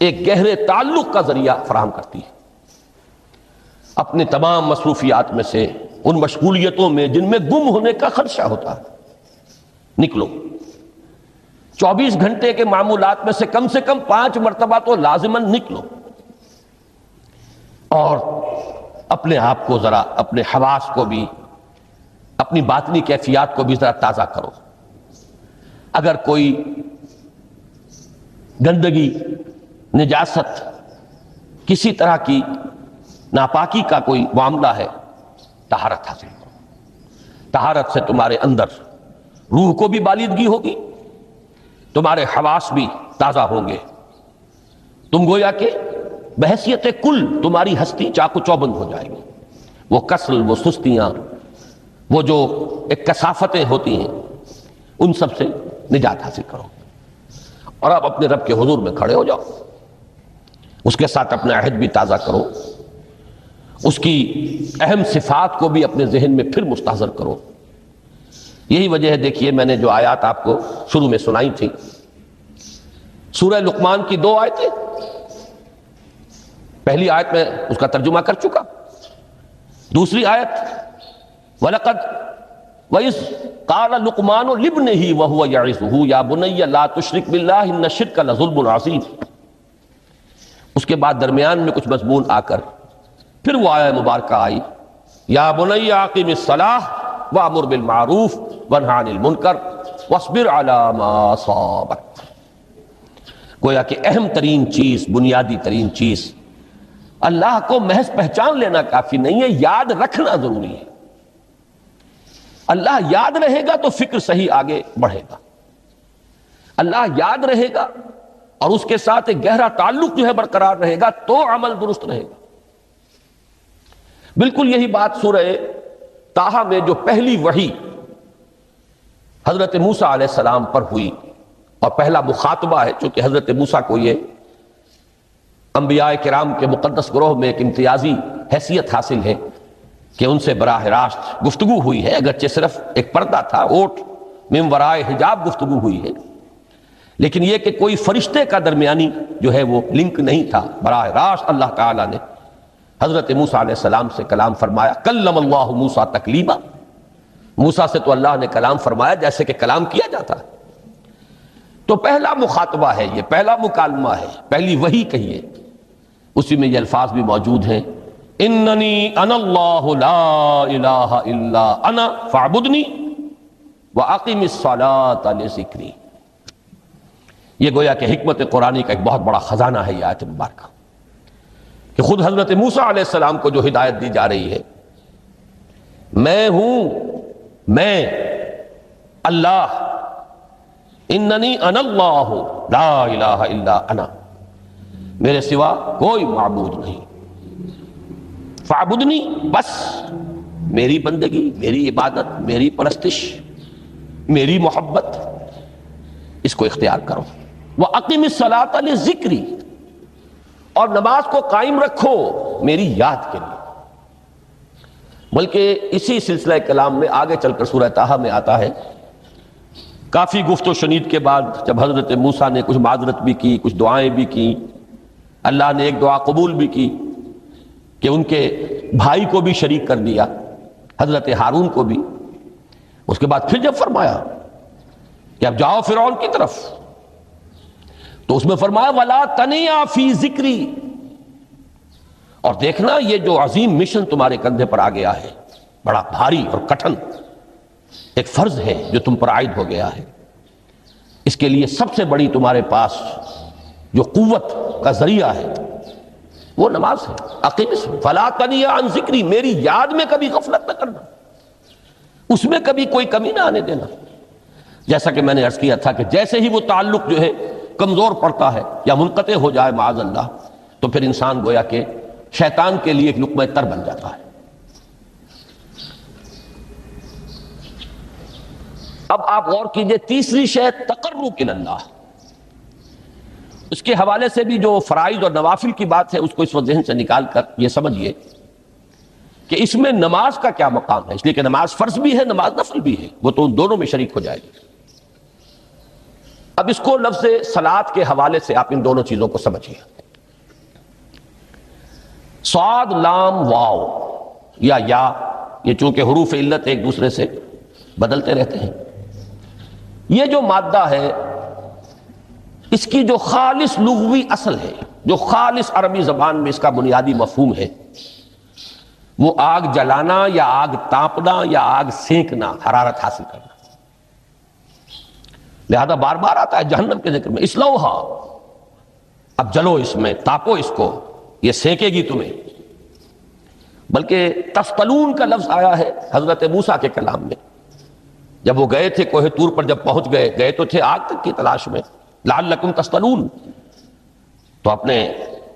ایک گہرے تعلق کا ذریعہ فراہم کرتی ہے، اپنے تمام مصروفیات میں سے، ان مشغولیتوں میں جن میں گم ہونے کا خدشہ ہوتا ہے، نکلو۔ 24 گھنٹے کے معمولات میں سے کم 5 مرتبہ تو لازماً نکلو، اور اپنے آپ کو ذرا، اپنے حواس کو بھی، اپنی باطنی کیفیات کو بھی ذرا تازہ کرو۔ اگر کوئی گندگی، نجاست، کسی طرح کی ناپاکی کا کوئی معاملہ ہے، طہارت حاصل کرو۔ طہارت سے تمہارے اندر روح کو بھی بالیدگی ہوگی، تمہارے حواس بھی تازہ ہوں گے، تم گویا کہ بحیثیت کل تمہاری ہستی چاق و چوبند ہو جائے گی۔ وہ کسل، وہ سستیاں، وہ جو ایک کثافتیں ہوتی ہیں، ان سب سے نجات حاصل کرو، اور آپ اپنے رب کے حضور میں کھڑے ہو جاؤ، اس کے ساتھ اپنا عہد بھی تازہ کرو، اس کی اہم صفات کو بھی اپنے ذہن میں پھر مستحضر کرو۔ یہی وجہ ہے، دیکھیے میں نے جو آیات آپ کو شروع میں سنائی تھی، سورہ لقمان کی 2 آیتیں، پہلی آیت میں اس کا ترجمہ کر چکا، دوسری آیت وَلَقَدْ وَإِذْ قَالَ لُقْمَانُ لِابْنِهِ وَهُوَ يَعِظُهُ يَا بُنَيَّ لَا تُشْرِكْ بِاللَّهِ إِنَّ الشِّرْكَ لَظُلْمٌ عَظِيمٌ۔ اس کے بعد درمیان میں کچھ مضمون آ کر پھر وہ آیہ مبارکہ آئی، یا بنی اقم الصلاۃ وامر بالمعروف وانہ عن المنکر واصبر علی ما اصابک۔ گویا کہ اہم ترین چیز، بنیادی ترین چیز، اللہ کو محض پہچان لینا کافی نہیں ہے، یاد رکھنا ضروری ہے۔ اللہ یاد رہے گا تو فکر صحیح آگے بڑھے گا، اللہ یاد رہے گا اور اس کے ساتھ ایک گہرا تعلق جو ہے برقرار رہے گا تو عمل درست رہے گا۔ بالکل یہی بات سورہ طٰہٰ میں جو پہلی وحی حضرت موسیٰ علیہ السلام پر ہوئی، اور پہلا مخاطبہ ہے، چونکہ حضرت موسیٰ کو یہ انبیاء کرام کے مقدس گروہ میں ایک امتیازی حیثیت حاصل ہے کہ ان سے براہ راست گفتگو ہوئی ہے، اگرچہ صرف ایک پردہ تھا، اوٹ من ورائے حجاب گفتگو ہوئی ہے، لیکن یہ کہ کوئی فرشتے کا درمیانی جو ہے وہ لنک نہیں تھا، براہ راست اللہ تعالیٰ نے حضرت موسیٰ علیہ السلام سے کلام فرمایا۔ کلم اللہ موسیٰ تکلیما، موسیٰ سے تو اللہ نے کلام فرمایا جیسے کہ کلام کیا جاتا ہے۔ تو پہلا مخاطبہ ہے، یہ پہلا مکالمہ ہے، پہلی وحی کہیے، اسی میں یہ الفاظ بھی موجود ہیں، اننی انا اللہ لا الہ الا انا فاعبدنی واقم الصلاۃ لذکری۔ یہ گویا کہ حکمت قرآنی کا ایک بہت بڑا خزانہ ہے یہ آیت مبارکہ، کہ خود حضرت موسیٰ علیہ السلام کو جو ہدایت دی جا رہی ہے، میں ہوں، میں اللہ، اننی انا اللہ لا الہ الا انا، میرے سوا کوئی معبود نہیں، فاعبدنی، بس میری بندگی، میری عبادت، میری پرستش، میری محبت، اس کو اختیار کرو۔ وَأَقِمِ الصَّلَاةَ لِذِكْرِي، اور نماز کو قائم رکھو میری یاد کے لیے۔ بلکہ اسی سلسلہ کلام میں آگے چل کر سورہ طٰہٰ میں آتا ہے، کافی گفت و شنید کے بعد جب حضرت موسیٰ نے کچھ معذرت بھی کی، کچھ دعائیں بھی کی، اللہ نے ایک دعا قبول بھی کی کہ ان کے بھائی کو بھی شریک کر دیا، حضرت ہارون کو بھی۔ اس کے بعد پھر جب فرمایا کہ اب جاؤ فرعون کی طرف، تو اس میں فرمایا وَلَا تَنِيَا فِي ذِكْرِي، اور دیکھنا یہ جو عظیم مشن تمہارے کندھے پر آ گیا ہے، بڑا بھاری اور کٹھن ایک فرض ہے جو تم پر عائد ہو گیا ہے، اس کے لیے سب سے بڑی تمہارے پاس جو قوت کا ذریعہ ہے وہ نماز ہے۔ اقیم فلا تنیا عن ذکری، میری یاد میں کبھی غفلت نہ کرنا، اس میں کبھی کوئی کمی نہ آنے دینا۔ جیسا کہ میں نے عرض کیا تھا کہ جیسے ہی وہ تعلق جو ہے کمزور پڑتا ہے یا منقطع ہو جائے معاذ اللہ، تو پھر انسان گویا کہ شیطان کے لیے ایک لقمہ تر بن جاتا ہے۔ اب آپ غور کیجئے، تیسری شے تقرب الی اللہ، اس کے حوالے سے بھی جو فرائض اور نوافل کی بات ہے اس کو اس وقت ذہن سے نکال کر یہ سمجھیے کہ اس میں نماز کا کیا مقام ہے، اس لیے کہ نماز فرض بھی ہے، نماز نفل بھی ہے، وہ تو ان دونوں میں شریک ہو جائے گی۔ اب اس کو لفظ صلاۃ کے حوالے سے آپ ان دونوں چیزوں کو سمجھیے۔ صاد لام واو یا یہ چونکہ حروف علت ایک دوسرے سے بدلتے رہتے ہیں، یہ جو مادہ ہے اس کی جو خالص لغوی اصل ہے، جو خالص عربی زبان میں اس کا بنیادی مفہوم ہے، وہ آگ جلانا یا آگ تاپنا یا آگ سینکنا، حرارت حاصل کرنا۔ لہذا بار بار آتا ہے جہنم کے ذکر میں، اسلوہا، اب جلو اس میں، تاپو اس کو، یہ سینکے گی تمہیں۔ بلکہ تفتلون کا لفظ آیا ہے حضرت موسیٰ کے کلام میں، جب وہ گئے تھے کوہ طور پر، جب پہنچ گئے تو تھے آگ تک کی تلاش میں، لعلکم تستلون، تو اپنے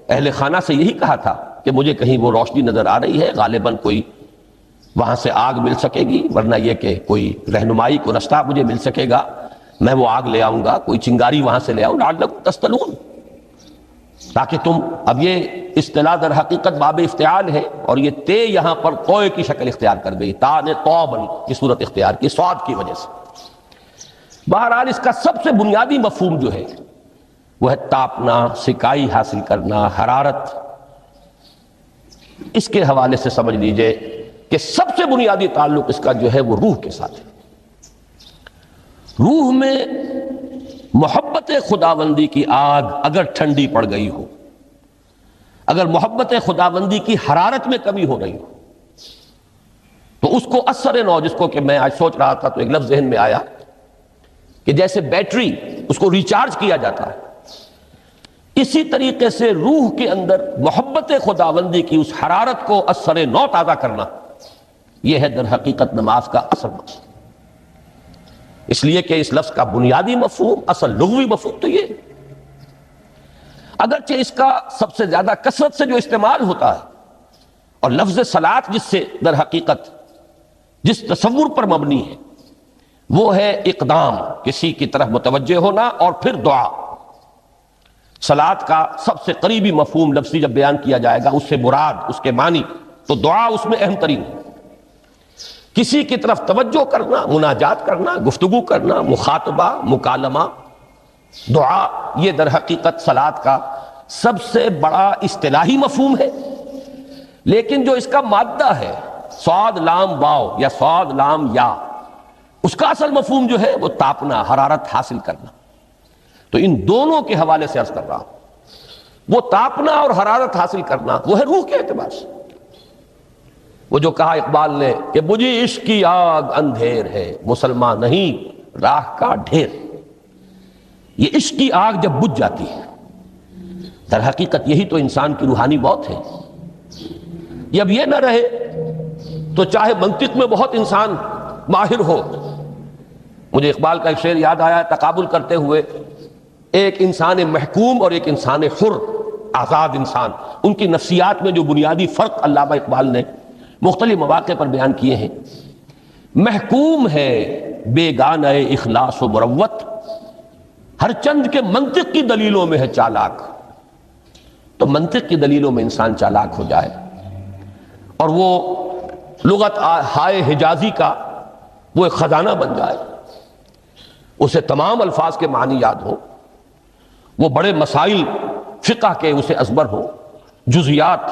اہل خانہ سے یہی کہا تھا کہ مجھے کہیں وہ روشنی نظر آ رہی ہے، غالباً کوئی وہاں سے آگ مل سکے گی، ورنہ یہ کہ کوئی رہنمائی کو رستہ مجھے مل سکے گا، میں وہ آگ لے آؤں گا، کوئی چنگاری وہاں سے لے آؤں، لعلکم تستلون، تاکہ تم، اب یہ اصطلاح در حقیقت باب افتعال ہے، اور یہ تے یہاں پر توئے کی شکل اختیار کر گئی، تا نے توبن کی صورت اختیار کی صاد کی وجہ سے۔ بہرحال اس کا سب سے بنیادی مفہوم جو ہے وہ ہے تاپنا، سکائی حاصل کرنا، حرارت۔ اس کے حوالے سے سمجھ لیجئے کہ سب سے بنیادی تعلق اس کا جو ہے وہ روح کے ساتھ ہے۔ روح میں محبت خداوندی کی آگ اگر ٹھنڈی پڑ گئی ہو، اگر محبت خداوندی کی حرارت میں کمی ہو رہی ہو، تو اس کو اثر نو، جس کو کہ میں آج سوچ رہا تھا تو ایک لفظ ذہن میں آیا کہ جیسے بیٹری اس کو ریچارج کیا جاتا ہے، اسی طریقے سے روح کے اندر محبت خداوندی کی اس حرارت کو اثر نو تازہ کرنا، یہ ہے در حقیقت نماز کا اصل مقصد۔ اس لیے کہ اس لفظ کا بنیادی مفہوم، اصل لغوی مفہوم تو یہ، اگرچہ اس کا سب سے زیادہ کثرت سے جو استعمال ہوتا ہے، اور لفظ صلاۃ جس سے در حقیقت جس تصور پر مبنی ہے وہ ہے اقدام، کسی کی طرف متوجہ ہونا اور پھر دعا۔ صلاۃ کا سب سے قریبی مفہوم لفظی جب بیان کیا جائے گا، اس سے مراد، اس کے معنی، تو دعا اس میں اہم ترین ہے۔ کسی کی طرف توجہ کرنا، مناجات کرنا، گفتگو کرنا، مخاطبہ، مکالمہ، دعا، یہ در حقیقت صلاۃ کا سب سے بڑا اصطلاحی مفہوم ہے۔ لیکن جو اس کا مادہ ہے، صاد لام واو یا صاد لام یا، اس کا اصل مفہوم جو ہے وہ تاپنا، حرارت حاصل کرنا۔ تو ان دونوں کے حوالے سے عرض کر رہا ہوں، وہ تاپنا اور حرارت حاصل کرنا وہ ہے روح کے اعتبار سے۔ وہ جو کہا اقبال نے کہ بجھی عشق کی آگ اندھیر ہے، مسلمان نہیں راہ کا ڈھیر۔ یہ عشق کی آگ جب بجھ جاتی ہے، در حقیقت یہی تو انسان کی روحانی موت ہے۔ جب یہ نہ رہے تو چاہے منطق میں بہت انسان ماہر ہو۔ مجھے اقبال کا ایک شعر یاد آیا، تقابل کرتے ہوئے ایک انسان محکوم اور ایک انسان حر، آزاد انسان، ان کی نفسیات میں جو بنیادی فرق علامہ اقبال نے مختلف مواقع پر بیان کیے ہیں۔ محکوم ہے بیگانہ اخلاص و مروت، ہر چند کے منطق کی دلیلوں میں ہے چالاک۔ تو منطق کی دلیلوں میں انسان چالاک ہو جائے اور وہ لغت ہائے حجازی کا وہ ایک خزانہ بن جائے، اسے تمام الفاظ کے معنی یاد ہو، وہ بڑے مسائل فقہ کے اسے ازبر ہو، جزیات،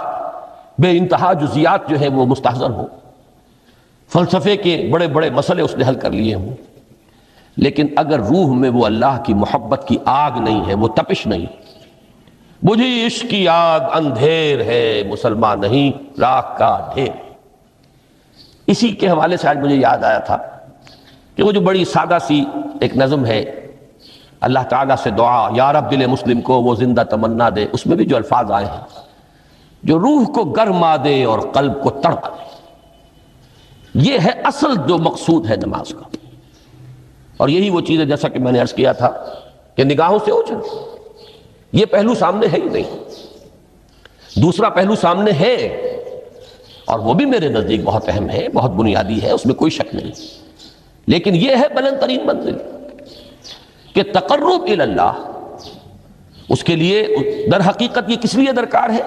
بے انتہا جزیات جو ہیں وہ مستحضر ہو، فلسفے کے بڑے بڑے مسئلے اس نے حل کر لیے ہوں، لیکن اگر روح میں وہ اللہ کی محبت کی آگ نہیں ہے، وہ تپش نہیں، بجھی عشق کی آگ اندھیر ہے، مسلمان نہیں راہ کا ڈھیر۔ اسی کے حوالے سے آج مجھے یاد آیا تھا کہ وہ جو بڑی سادہ سی ایک نظم ہے، اللہ تعالیٰ سے دعا یا رب دل مسلم کو وہ زندہ تمنا دے، اس میں بھی جو الفاظ آئے ہیں، جو روح کو گرما دے اور قلب کو تڑپا دے، یہ ہے اصل جو مقصود ہے نماز کا۔ اور یہی وہ چیز ہے جیسا کہ میں نے عرض کیا تھا کہ نگاہوں سے اوجھل، یہ پہلو سامنے ہے ہی نہیں، دوسرا پہلو سامنے ہے اور وہ بھی میرے نزدیک بہت اہم ہے، بہت بنیادی ہے، اس میں کوئی شک نہیں، لیکن یہ ہے بلند ترین منزل کہ تقرب الی اللہ، اس کے لیے در حقیقت یہ کس لیے درکار ہے؟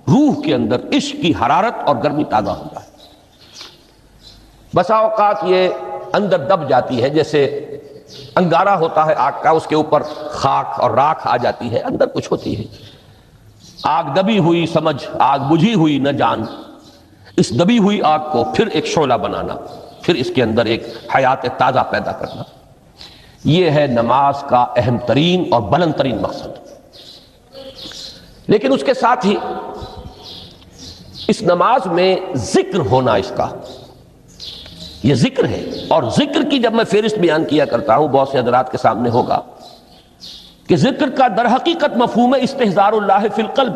روح کے اندر عشق کی حرارت اور گرمی تازہ ہو جائے۔ بسا اوقات یہ اندر دب جاتی ہے، جیسے انگارہ ہوتا ہے آگ کا، اس کے اوپر خاک اور راکھ آ جاتی ہے، اندر کچھ ہوتی ہے، آگ دبی ہوئی سمجھ، آگ بجھی ہوئی نہ جان، اس دبی ہوئی آگ کو پھر ایک شعلہ بنانا، پھر اس کے اندر ایک حیات تازہ پیدا کرنا، یہ ہے نماز کا اہم ترین اور بلند ترین مقصد۔ لیکن اس کے ساتھ ہی اس نماز میں ذکر ہونا، اس کا یہ ذکر ہے، اور ذکر کی جب میں فہرست بیان کیا کرتا ہوں بہت سے حضرات کے سامنے ہوگا کہ ذکر کا در حقیقت مفہوم ہے استحضار اللہ فی القلب۔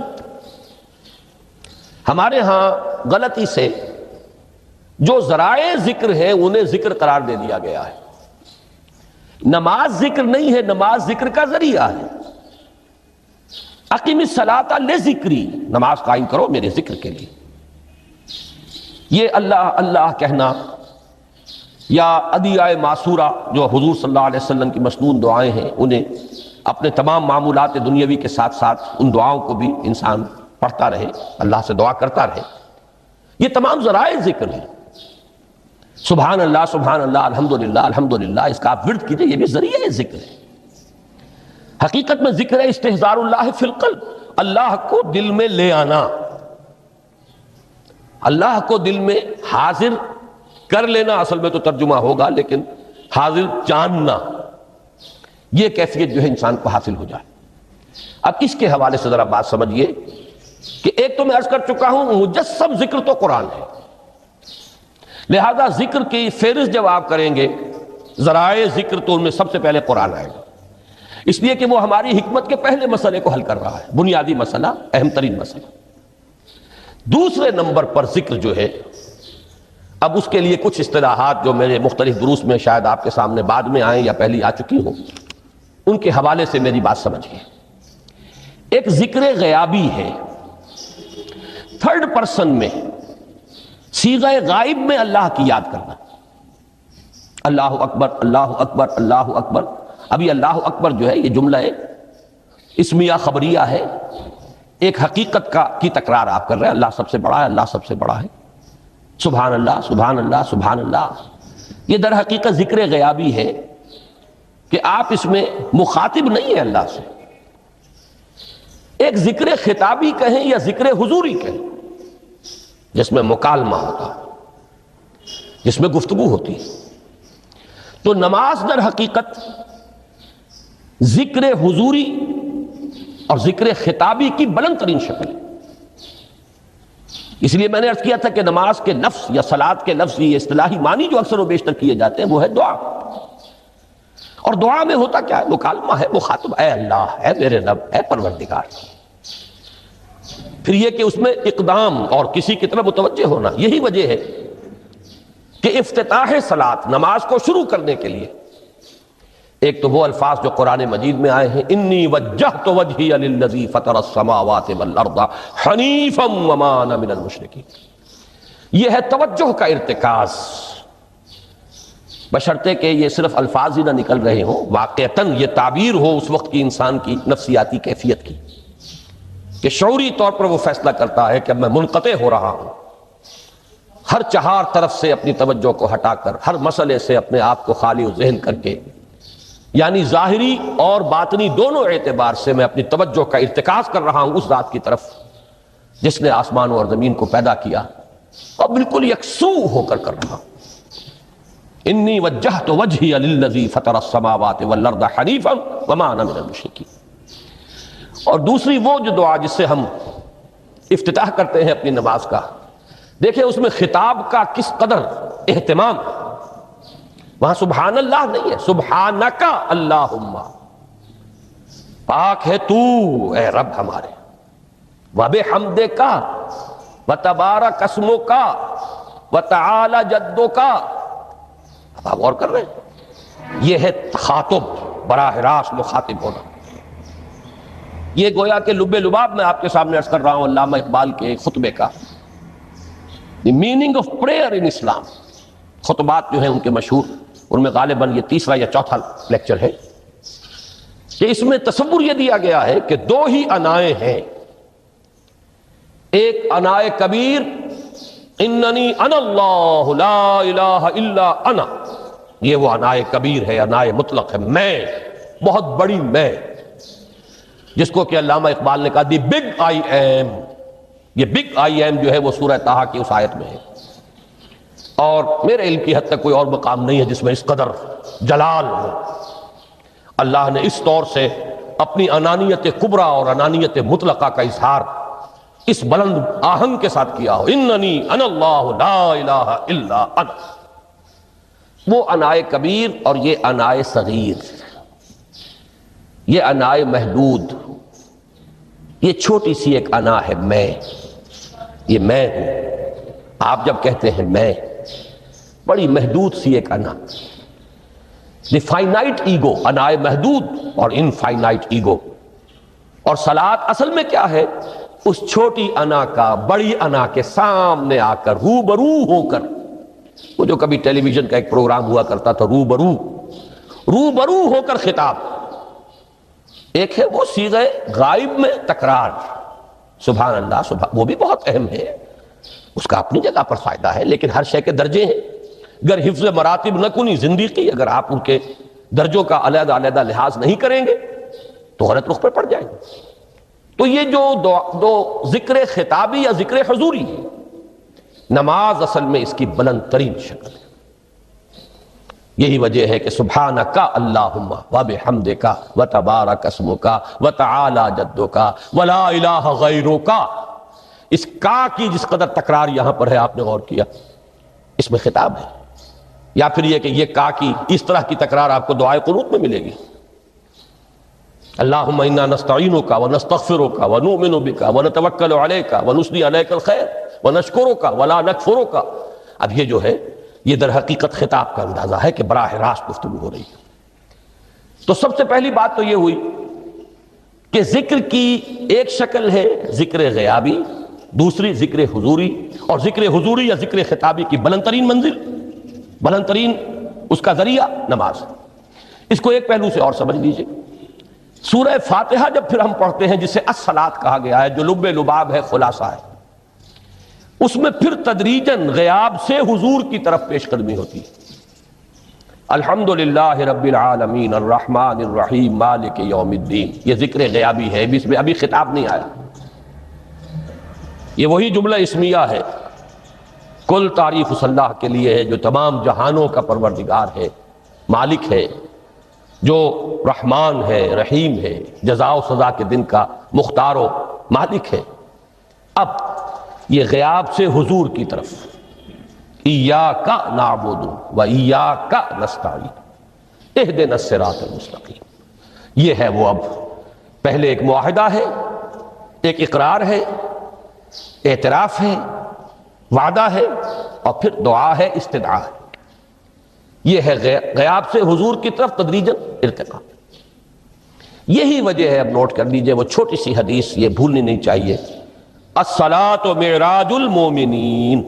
ہمارے ہاں غلطی سے جو ذرائع ذکر ہیں انہیں ذکر قرار دے دیا گیا ہے۔ نماز ذکر نہیں ہے، نماز ذکر کا ذریعہ ہے۔ اقیم الصلاۃ لذکری، نماز قائم کرو میرے ذکر کے لیے۔ یہ اللہ اللہ کہنا یا ادعیہ معصورہ جو حضور صلی اللہ علیہ وسلم کی مسنون دعائیں ہیں، انہیں اپنے تمام معمولات دنیاوی کے ساتھ ساتھ ان دعاؤں کو بھی انسان پڑھتا رہے، اللہ سے دعا کرتا رہے، یہ تمام ذرائع ذکر ہیں۔ سبحان اللہ الحمدللہ الحمدللہ، اس کا آپ ورد کیجئے، یہ بھی ذریعہ ذکر ہے۔ حقیقت میں ذکر ہے استحضار اللہ فی القلب، اللہ کو دل میں لے آنا، اللہ کو دل میں حاضر کر لینا، اصل میں تو ترجمہ ہوگا، لیکن حاضر جاننا، یہ کیفیت جو ہے انسان کو حاصل ہو جائے۔ اب اس کے حوالے سے ذرا بات سمجھیے کہ ایک تو میں عرض کر چکا ہوں مجسم ذکر تو قرآن ہے، لہذا ذکر کی فہرست جب آپ کریں گے ذرائع ذکر تو ان میں سب سے پہلے قرآن آئے گا، اس لیے کہ وہ ہماری حکمت کے پہلے مسئلے کو حل کر رہا ہے، بنیادی مسئلہ، اہم ترین مسئلہ۔ دوسرے نمبر پر ذکر جو ہے، اب اس کے لیے کچھ اصطلاحات جو میرے مختلف دروس میں شاید آپ کے سامنے بعد میں آئیں یا پہلی آ چکی ہوں، ان کے حوالے سے میری بات سمجھیے۔ ایک ذکر غیابی ہے، تھرڈ پرسن میں، صیغہ غائب میں اللہ کی یاد کرنا، اللہ اکبر اللہ اکبر اللہ اکبر۔ ابھی اللہ اکبر جو ہے یہ جملہ ہے اسمیہ خبریہ ہے، ایک حقیقت کی تکرار آپ کر رہے ہیں، اللہ سب سے بڑا ہے، اللہ سب سے بڑا ہے، سبحان اللہ سبحان اللہ سبحان اللہ۔ یہ در حقیقت ذکر غیابی ہے کہ آپ اس میں مخاطب نہیں ہیں اللہ سے، ایک ذکر خطابی کہیں یا ذکر حضوری کہیں جس میں مکالمہ ہوتا ہے، جس میں گفتگو ہوتی ہے۔ تو نماز در حقیقت ذکر حضوری اور ذکر خطابی کی بلند ترین شکل ہے۔ اس لیے میں نے عرض کیا تھا کہ نماز کے لفظ یا صلاۃ کے لفظ، یہ اصطلاحی معنی جو اکثر و بیشتر کیے جاتے ہیں وہ ہے دعا، اور دعا میں ہوتا کیا ہے؟ مکالمہ ہے، مخاطب، اے اللہ، اے میرے رب، اے پروردگار۔ پھر یہ کہ اس میں اقدام اور کسی کی طرف متوجہ ہونا، یہی وجہ ہے کہ افتتاح صلاۃ، نماز کو شروع کرنے کے لیے ایک تو وہ الفاظ جو قرآن مجید میں آئے ہیں، انی وجہت وجہی للذی فطر السماوات والارض حنیفا وما انا من المشرکین، یہ ہے توجہ کا ارتکاز، بشرطے کہ یہ صرف الفاظ ہی نہ نکل رہے ہوں، واقعتاً یہ تعبیر ہو اس وقت کی انسان کی نفسیاتی کیفیت کی، کہ شعوری طور پر وہ فیصلہ کرتا ہے کہ اب میں منقطع ہو رہا ہوں، ہر چہار طرف سے اپنی توجہ کو ہٹا کر، ہر مسئلے سے اپنے آپ کو خالی و ذہن کر کے، یعنی ظاہری اور باطنی دونوں اعتبار سے میں اپنی توجہ کا ارتکاز کر رہا ہوں اس ذات کی طرف جس نے آسمانوں اور زمین کو پیدا کیا، اور بالکل یکسو ہو کر رہا ہوں۔ انی وجہت وجہی للذی فطر السماوات والارض حنیفا وما انا من المشرکین۔ اور دوسری وہ جو دعا جس سے ہم افتتاح کرتے ہیں اپنی نماز کا، دیکھیں اس میں خطاب کا کس قدر اہتمام، وہاں سبحان اللہ نہیں ہے، سبحانک اللہم، پاک ہے تو اے رب ہمارے، وبحمدک وتبارک اسمک وتعالی جدک۔ اب آپ غور کر رہے ہیں، یہ ہے خاطب، براہ راست مخاطب ہونا۔ یہ گویا کہ لب لباب میں آپ کے سامنے عرض کر رہا ہوں علامہ اقبال کے خطبے کا، دی میننگ آف پریئر ان اسلام۔ خطبات جو ہیں ان کے مشہور، ان میں غالباً یہ تیسرا یا چوتھا لیکچر ہے کہ اس میں تصور یہ دیا گیا ہے کہ دو ہی انائیں ہیں، ایک انائے کبیر اننی انا اللہ لا الہ الا انا، یہ وہ انائے کبیر ہے، انائے مطلق ہے، میں، بہت بڑی میں، جس کو کہ علامہ اقبال نے کہا دی بگ آئی ایم۔ یہ بگ آئی ایم جو ہے وہ سورہ طٰہٰ کی اس آیت میں ہے، اور میرے علم کی حد تک کوئی اور مقام نہیں ہے جس میں اس قدر جلال ہو۔ اللہ نے اس طور سے اپنی انانیت کبریٰ اور انانیت مطلقہ کا اظہار اس بلند آہنگ کے ساتھ کیا ہو، اننی انا اللہ لا الہ الا انا۔ وہ انائے کبیر اور یہ انائے صغیر، یہ انائے محدود، یہ چھوٹی سی ایک انا ہے، میں، یہ میں ہوں۔ آپ جب کہتے ہیں میں، بڑی محدود سی ایک انا، دی فائنائٹ ایگو، انائے محدود اور انفائنائٹ ایگو۔ اور صلاۃ اصل میں کیا ہے؟ اس چھوٹی انا کا بڑی انا کے سامنے آ کر، روبرو ہو کر، وہ جو کبھی ٹیلی ویژن کا ایک پروگرام ہوا کرتا تھا، روبرو ہو کر خطاب۔ ایک ہے وہ صیغہ غائب میں تکرار، سبحان اللہ سبحان، وہ بھی بہت اہم ہے، اس کا اپنی جگہ پر فائدہ ہے، لیکن ہر شے کے درجے ہیں۔ اگر حفظ مراتب نہ کنی زندگی، اگر آپ ان کے درجوں کا علیحدہ علیحدہ لحاظ نہیں کریں گے تو غلط رخ پر پڑ جائیں گے۔ تو یہ جو دو ذکر خطابی یا ذکر حضوری ہے، نماز اصل میں اس کی بلند ترین شکل ہے۔ یہی وجہ ہے کہ سبحانک اللہم وبحمدک وتبارک اسمک وتعالی جدک ولا الہ غیرک۔ اس کا کی جس قدر تکرار یہاں پر ہے، آپ نے غور کیا، اس میں خطاب ہے، یا پھر یہ کہ یہ کا کی اس طرح کی تکرار آپ کو دعائے قنوت میں ملے گی۔ اللہم انا نستعینک ونستغفرک ونؤمن بک ونتوکل علیک ونثنی علیک الخیر ونشکرک ولا نکفرک۔ اب یہ جو ہے یہ در حقیقت خطاب کا اندازہ ہے کہ براہ راست گفتگو ہو رہی ہے۔ تو سب سے پہلی بات تو یہ ہوئی کہ ذکر کی ایک شکل ہے ذکر غیابی، دوسری ذکر حضوری، اور ذکر حضوری یا ذکر خطابی کی بلند ترین منزل، بلند ترین اس کا ذریعہ نماز۔ اس کو ایک پہلو سے اور سمجھ لیجئے، سورہ فاتحہ جب پھر ہم پڑھتے ہیں جسے الصلاۃ کہا گیا ہے، جو لب لباب ہے، خلاصہ ہے، اس میں پھر تدریجاً غیاب سے حضور کی طرف پیش قدمی ہوتی ہے۔ الحمدللہ رب العالمین الرحمن الرحیم مالک یوم الدین، یہ ذکر غیابی ہے، اس میں ابھی خطاب نہیں آیا۔ یہ وہی جملہ اسمیہ ہے، کل تعریف اس اللہ کے لیے ہے جو تمام جہانوں کا پروردگار ہے، مالک ہے، جو رحمان ہے، رحیم ہے، جزا و سزا کے دن کا مختار و مالک ہے۔ اب یہ غیاب سے حضور کی طرف، ایاک نعبد و ایاک نستعین اہدنا الصراط المستقیم، یہ ہے وہ۔ اب پہلے ایک معاہدہ ہے، ایک اقرار ہے، اعتراف ہے، وعدہ ہے، اور پھر دعا ہے، استدعا ہے۔ یہ ہے غیاب سے حضور کی طرف تدریجاً ارتقا۔ یہی وجہ ہے، اب نوٹ کر لیجئے، وہ چھوٹی سی حدیث یہ بھولنی نہیں چاہیے، الصلاۃ معراج المومنین،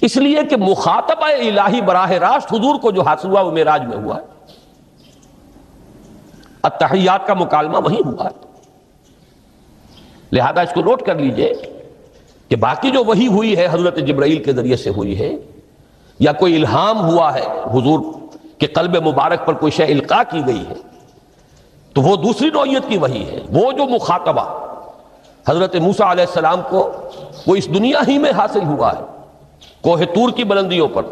اس لیے کہ مخاطبہ الہی براہ راست حضور کو جو حاصل ہوا وہ معراج میں ہوا ہے، التحیات کا مکالمہ وہیں ہوا ہے۔ لہذا اس کو نوٹ کر لیجئے کہ باقی جو وحی ہوئی ہے حضرت جبرائیل کے ذریعے سے ہوئی ہے، یا کوئی الہام ہوا ہے، حضور کے قلب مبارک پر کوئی شے القاء کی گئی ہے، تو وہ دوسری نوعیت کی وحی ہے۔ وہ جو مخاطبہ حضرت موسیٰ علیہ السلام کو وہ اس دنیا ہی میں حاصل ہوا ہے، کوہ طور کی بلندیوں پر،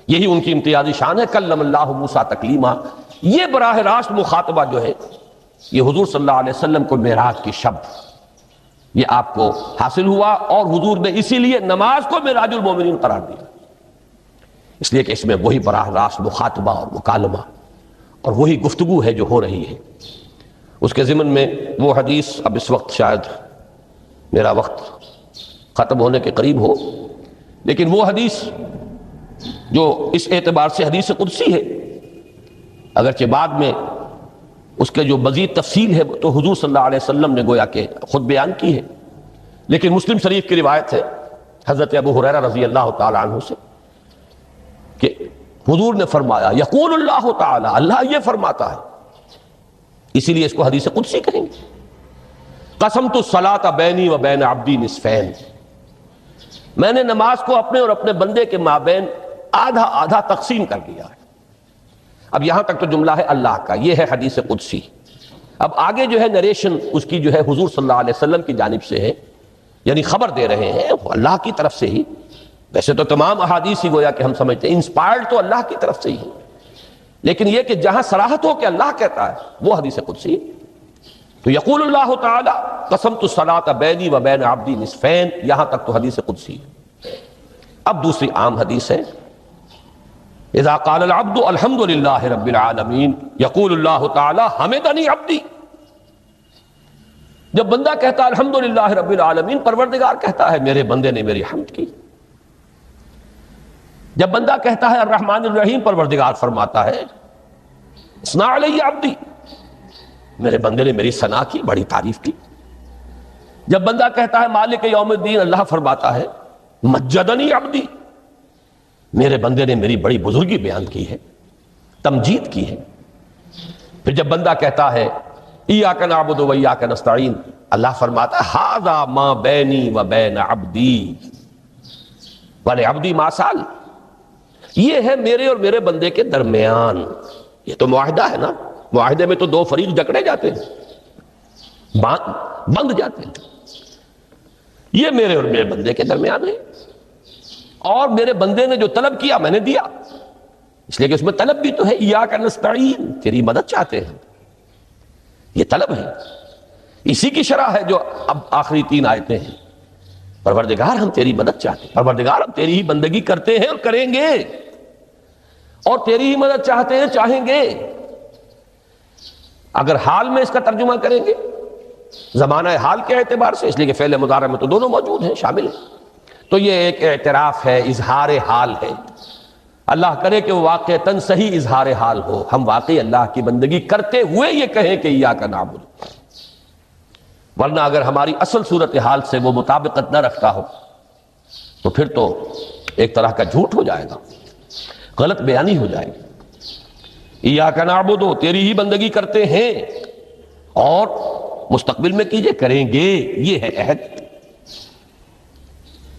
یہی ان کی امتیازی شان ہے، کلم اللہ موسیٰ تکلیما۔ یہ براہ راست مخاطبہ جو ہے یہ حضور صلی اللہ علیہ وسلم کو معراج کی شب یہ آپ کو حاصل ہوا، اور حضور نے اسی لیے نماز کو معراج المومنین قرار دیا، اس لیے کہ اس میں وہی براہ راست مخاطبہ اور مکالمہ اور وہی گفتگو ہے جو ہو رہی ہے۔ اس کے ضمن میں وہ حدیث، اب اس وقت شاید میرا وقت ختم ہونے کے قریب ہو، لیکن وہ حدیث جو اس اعتبار سے حدیث قدسی ہے، اگرچہ بعد میں اس کے جو مزید تفصیل ہے تو حضور صلی اللہ علیہ وسلم نے گویا کہ خود بیان کی ہے، لیکن مسلم شریف کی روایت ہے حضرت ابو ہریرہ رضی اللہ تعالی عنہ سے کہ حضور نے فرمایا، یقول اللہ تعالی، اللہ یہ فرماتا ہے، اسی لیے اس کو حدیث قدسی کہیں گے، قسمت الصلاۃ بینی و بین عبدی نصفین، میں نے نماز کو اپنے اور اپنے بندے کے مابین آدھا آدھا تقسیم کر دیا ہے۔ اب یہاں تک تو جملہ ہے اللہ کا، یہ ہے حدیث قدسی۔ اب آگے جو ہے نریشن اس کی جو ہے حضور صلی اللہ علیہ وسلم کی جانب سے ہے، یعنی خبر دے رہے ہیں وہ اللہ کی طرف سے ہی۔ ویسے تو تمام احادیث ہی گویا کہ ہم سمجھتے ہیں انسپائرڈ تو اللہ کی طرف سے ہی، لیکن یہ کہ جہاں صراحت ہو کہ اللہ کہتا ہے وہ حدیث قدسی ہے۔ تو یقول اللہ تعالی قسمت الصلاۃ بینی و بین عبدی نصفین، یہاں تک تو حدیث قدسی ہے۔ اب دوسری عام حدیث ہے، اذا قال العبد الحمد للہ رب العالمین یقول اللہ تعالی حمدنی عبدی، جب بندہ کہتا ہے الحمد للہ رب العالمین، پروردگار کہتا ہے میرے بندے نے میری حمد کی۔ جب بندہ کہتا ہے الرحمن الرحیم، پروردگار فرماتا ہے اثنا علی عبدی، میرے بندے نے میری ثنا کی، بڑی تعریف کی۔ جب بندہ کہتا ہے مالک یوم الدین، اللہ فرماتا ہے مجدنی عبدی، میرے بندے نے میری بڑی بزرگی بیان کی ہے، تمجید کی ہے۔ پھر جب بندہ کہتا ہے ایاک نعبد و ایاک نستعین، اللہ فرماتا ہے ھذا ما بینی و بین عبدی ولعبدی ما سأل، یہ ہے میرے اور میرے بندے کے درمیان۔ یہ تو معاہدہ ہے نا، معاہدے میں تو دو فریق جکڑے جاتے ہیں، بند جاتے ہیں۔ یہ میرے اور میرے بندے کے درمیان ہے، اور میرے بندے نے جو طلب کیا میں نے دیا، اس لیے کہ اس میں طلب بھی تو ہے، ایاک نستعین، تیری مدد چاہتے ہیں، یہ طلب ہے۔ اسی کی شرح ہے جو اب آخری 3 آیتیں ہیں، پروردگار ہم تیری مدد چاہتے ہیں، پروردگار ہم تیری ہی بندگی کرتے ہیں اور کریں گے، اور تیری ہی مدد چاہتے ہیں، چاہیں گے۔ اگر حال میں اس کا ترجمہ کریں گے زمانہ حال کے اعتبار سے، اس لیے کہ فعل مضارع میں تو دونوں موجود ہیں، شامل ہیں، تو یہ ایک اعتراف ہے، اظہار حال ہے۔ اللہ کرے کہ وہ واقعتاً صحیح اظہار حال ہو، ہم واقعی اللہ کی بندگی کرتے ہوئے یہ کہیں کہ ایاک نعبد، ورنہ اگر ہماری اصل صورتحال سے وہ مطابقت نہ رکھتا ہو تو پھر تو ایک طرح کا جھوٹ ہو جائے گا، غلط بیانی ہو جائے گی۔ ایاک نعبد، تیری ہی بندگی کرتے ہیں، اور مستقبل میں کیجئے، کریں گے، یہ ہے عہد،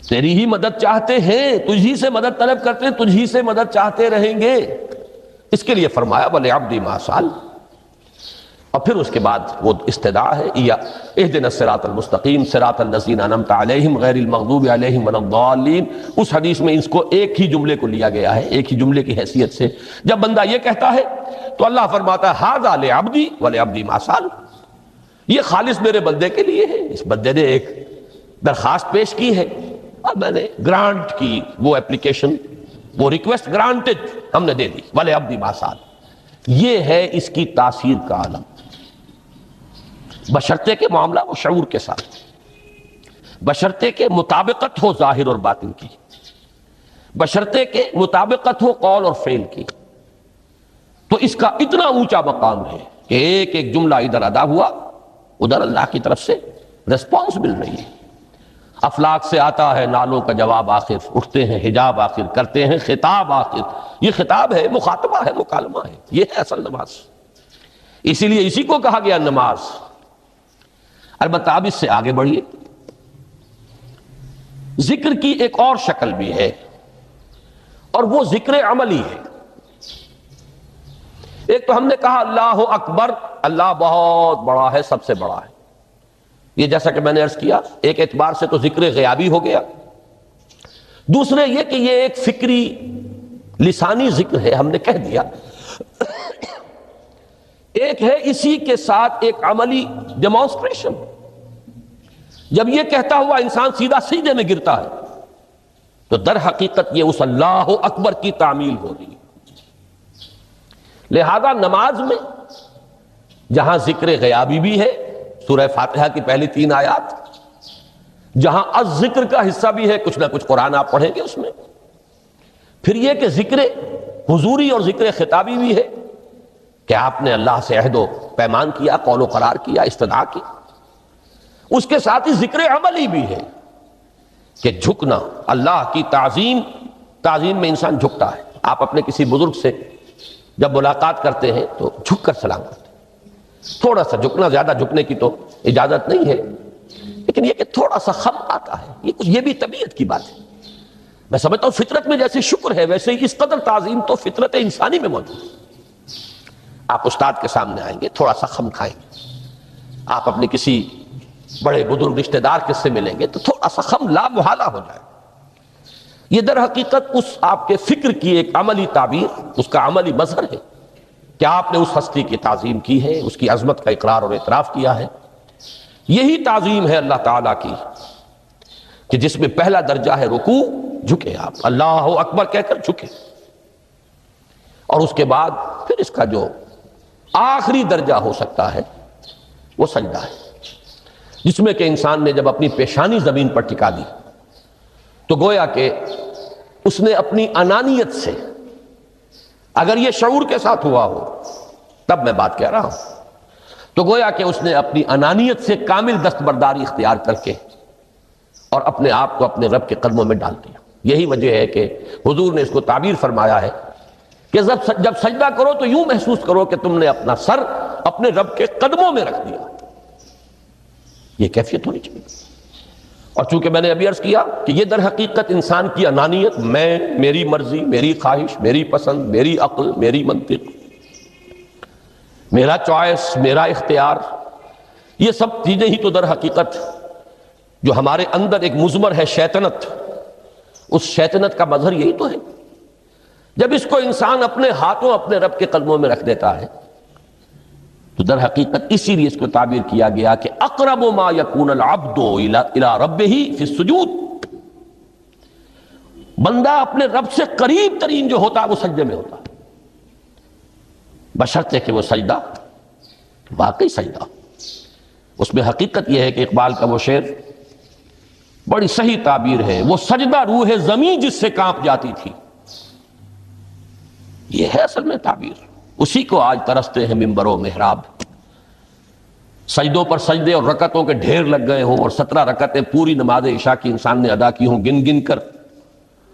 تیری ہی مدد چاہتے ہیں، تجھی سے مدد طلب کرتے ہیں، تجھی سے مدد چاہتے رہیں گے۔ اس کے لیے فرمایا وَلِعَبْدِ مَا سَأَلَ، اور پھر اس کے بعد وہ استدعا ہے، اهْدِنَا الصِّرَاطَ الْمُسْتَقِيمَ صِرَاطَ الَّذِينَ أَنْعَمْتَ عَلَيْهِمْ غَيْرِ الْمَغْضُوبِ عَلَيْهِمْ وَلَا الضَّالِّينَ۔ اس حدیث میں اس کو ایک ہی جملے کو لیا گیا ہے، ایک ہی جملے کی حیثیت سے۔ جب بندہ یہ کہتا ہے تو اللہ فرماتا ہے هَذَا لِعَبْدِي وَلِعَبْدِي مَا سَأَلَ، یہ خالص میرے بندے کے لیے ہے، اس بندے نے ایک درخواست پیش کی ہے اور میں نے گرانٹ کی، وہ اپلیکیشن، وہ ریکویسٹ گرانٹڈ، ہم نے دے دی، وَلِعَبْدِي مَا سَأَلَ۔ یہ ہے اس کی تاثیر کا عالم، بشرطے کے معاملہ وہ شعور کے ساتھ، بشرطے کے مطابقت ہو ظاہر اور باطن کی، بشرطے کے مطابقت ہو قول اور فعل کی، تو اس کا اتنا اونچا مقام ہے کہ ایک ایک جملہ ادھر ادا ہوا، ادھر اللہ کی طرف سے ریسپانس مل رہی ہے۔ افلاک سے آتا ہے نالوں کا جواب آخر، اٹھتے ہیں حجاب آخر، کرتے ہیں خطاب آخر، یہ خطاب ہے، مخاطبہ ہے، مکالمہ ہے، یہ ہے اصل نماز۔ اسی لیے اسی کو کہا گیا نماز۔ البتہ اب اس سے آگے بڑھیے، ذکر کی ایک اور شکل بھی ہے، اور وہ ذکر عملی ہے۔ ایک تو ہم نے کہا اللہ اکبر، اللہ بہت بڑا ہے، سب سے بڑا ہے، یہ جیسا کہ میں نے عرض کیا ایک اعتبار سے تو ذکر غیابی ہو گیا۔ دوسرے یہ کہ یہ ایک فکری لسانی ذکر ہے، ہم نے کہہ دیا۔ ایک ہے اسی کے ساتھ ایک عملی ڈیمانسٹریشن، جب یہ کہتا ہوا انسان سیدھا سجدے میں گرتا ہے تو در حقیقت یہ اس اللہ اکبر کی تعمیل ہو رہی ہے۔ لہذا نماز میں جہاں ذکر غیابی بھی ہے، سورہ فاتحہ کی پہلی 3 آیات، جہاں الذکر کا حصہ بھی ہے، کچھ نہ کچھ قرآن آپ پڑھیں گے اس میں، پھر یہ کہ ذکر حضوری اور ذکر خطابی بھی ہے کہ آپ نے اللہ سے عہد و پیمان کیا، قول و قرار کیا، استدعا کی۔ اس کے ساتھ ہی ذکر عملی بھی ہے کہ جھکنا، اللہ کی تعظیم میں انسان جھکتا ہے۔ آپ اپنے کسی بزرگ سے جب ملاقات کرتے ہیں تو جھک کر سلام کرتے ہیں، تھوڑا سا جھکنا، زیادہ جھکنے کی تو اجازت نہیں ہے، لیکن یہ کہ تھوڑا سا خم آتا ہے، یہ بھی طبیعت کی بات ہے۔ میں سمجھتا ہوں فطرت میں جیسے شکر ہے ویسے ہی اس قدر تعظیم تو فطرت انسانی میں موجود ہے۔ آپ استاد کے سامنے آئیں گے، تھوڑا سا خم کھائیں گے، آپ اپنے کسی بڑے بزرگ رشتہ دار کس سے ملیں گے تو تھوڑا سا خم لا محالہ ہو جائے۔ یہ در حقیقت اس آپ کے فکر کی ایک عملی تعبیر، اس کا عملی مظہر ہے کہ آپ نے اس ہستی کی تعظیم کی ہے، اس کی عظمت کا اقرار اور اعتراف کیا ہے۔ یہی تعظیم ہے اللہ تعالیٰ کی کہ جس میں پہلا درجہ ہے رکوع، جھکے آپ، اللہ اکبر کہہ کر جھکے، اور اس کے بعد پھر اس کا جو آخری درجہ ہو سکتا ہے وہ سجدہ ہے، جس میں کہ انسان نے جب اپنی پیشانی زمین پر ٹکا دی تو گویا کہ اس نے اپنی انانیت سے، اگر یہ شعور کے ساتھ ہوا ہو تب میں بات کہہ رہا ہوں، تو گویا کہ اس نے اپنی انانیت سے کامل دستبرداری اختیار کر کے اور اپنے آپ کو اپنے رب کے قدموں میں ڈال دیا۔ یہی وجہ ہے کہ حضور نے اس کو تعبیر فرمایا ہے کہ جب سجدہ کرو تو یوں محسوس کرو کہ تم نے اپنا سر اپنے رب کے قدموں میں رکھ دیا۔ یہ کیفیت ہونی چاہیے۔ اور چونکہ میں نے ابھی عرض کیا کہ یہ در حقیقت انسان کی انانیت، میں، میری مرضی، میری خواہش، میری پسند، میری عقل، میری منطق، میرا چوائس، میرا اختیار، یہ سب چیزیں ہی تو در حقیقت جو ہمارے اندر ایک مضمر ہے شیطنت، اس شیطنت کا مظہر یہی تو ہے۔ جب اس کو انسان اپنے ہاتھوں اپنے رب کے قدموں میں رکھ دیتا ہے تو در حقیقت اسی لیے اس کو تعبیر کیا گیا کہ اقرب ما یکون العبد الی ربہ فی السجود، بندہ اپنے رب سے قریب ترین جو ہوتا ہے وہ سجدے میں ہوتا ہے، بشرطے کہ وہ سجدہ واقعی سجدہ۔ اس میں حقیقت یہ ہے کہ اقبال کا وہ شعر بڑی صحیح تعبیر ہے، وہ سجدہ روح زمین جس سے کانپ جاتی تھی، یہ ہے اصل میں تعبیر۔ اسی کو آج ترستے ہیں ممبر و محراب، سجدوں پر سجدے اور رکعتوں کے ڈھیر لگ گئے ہوں، اور 17 رکعتیں پوری نماز عشاء کی انسان نے ادا کی ہوں گن گن کر،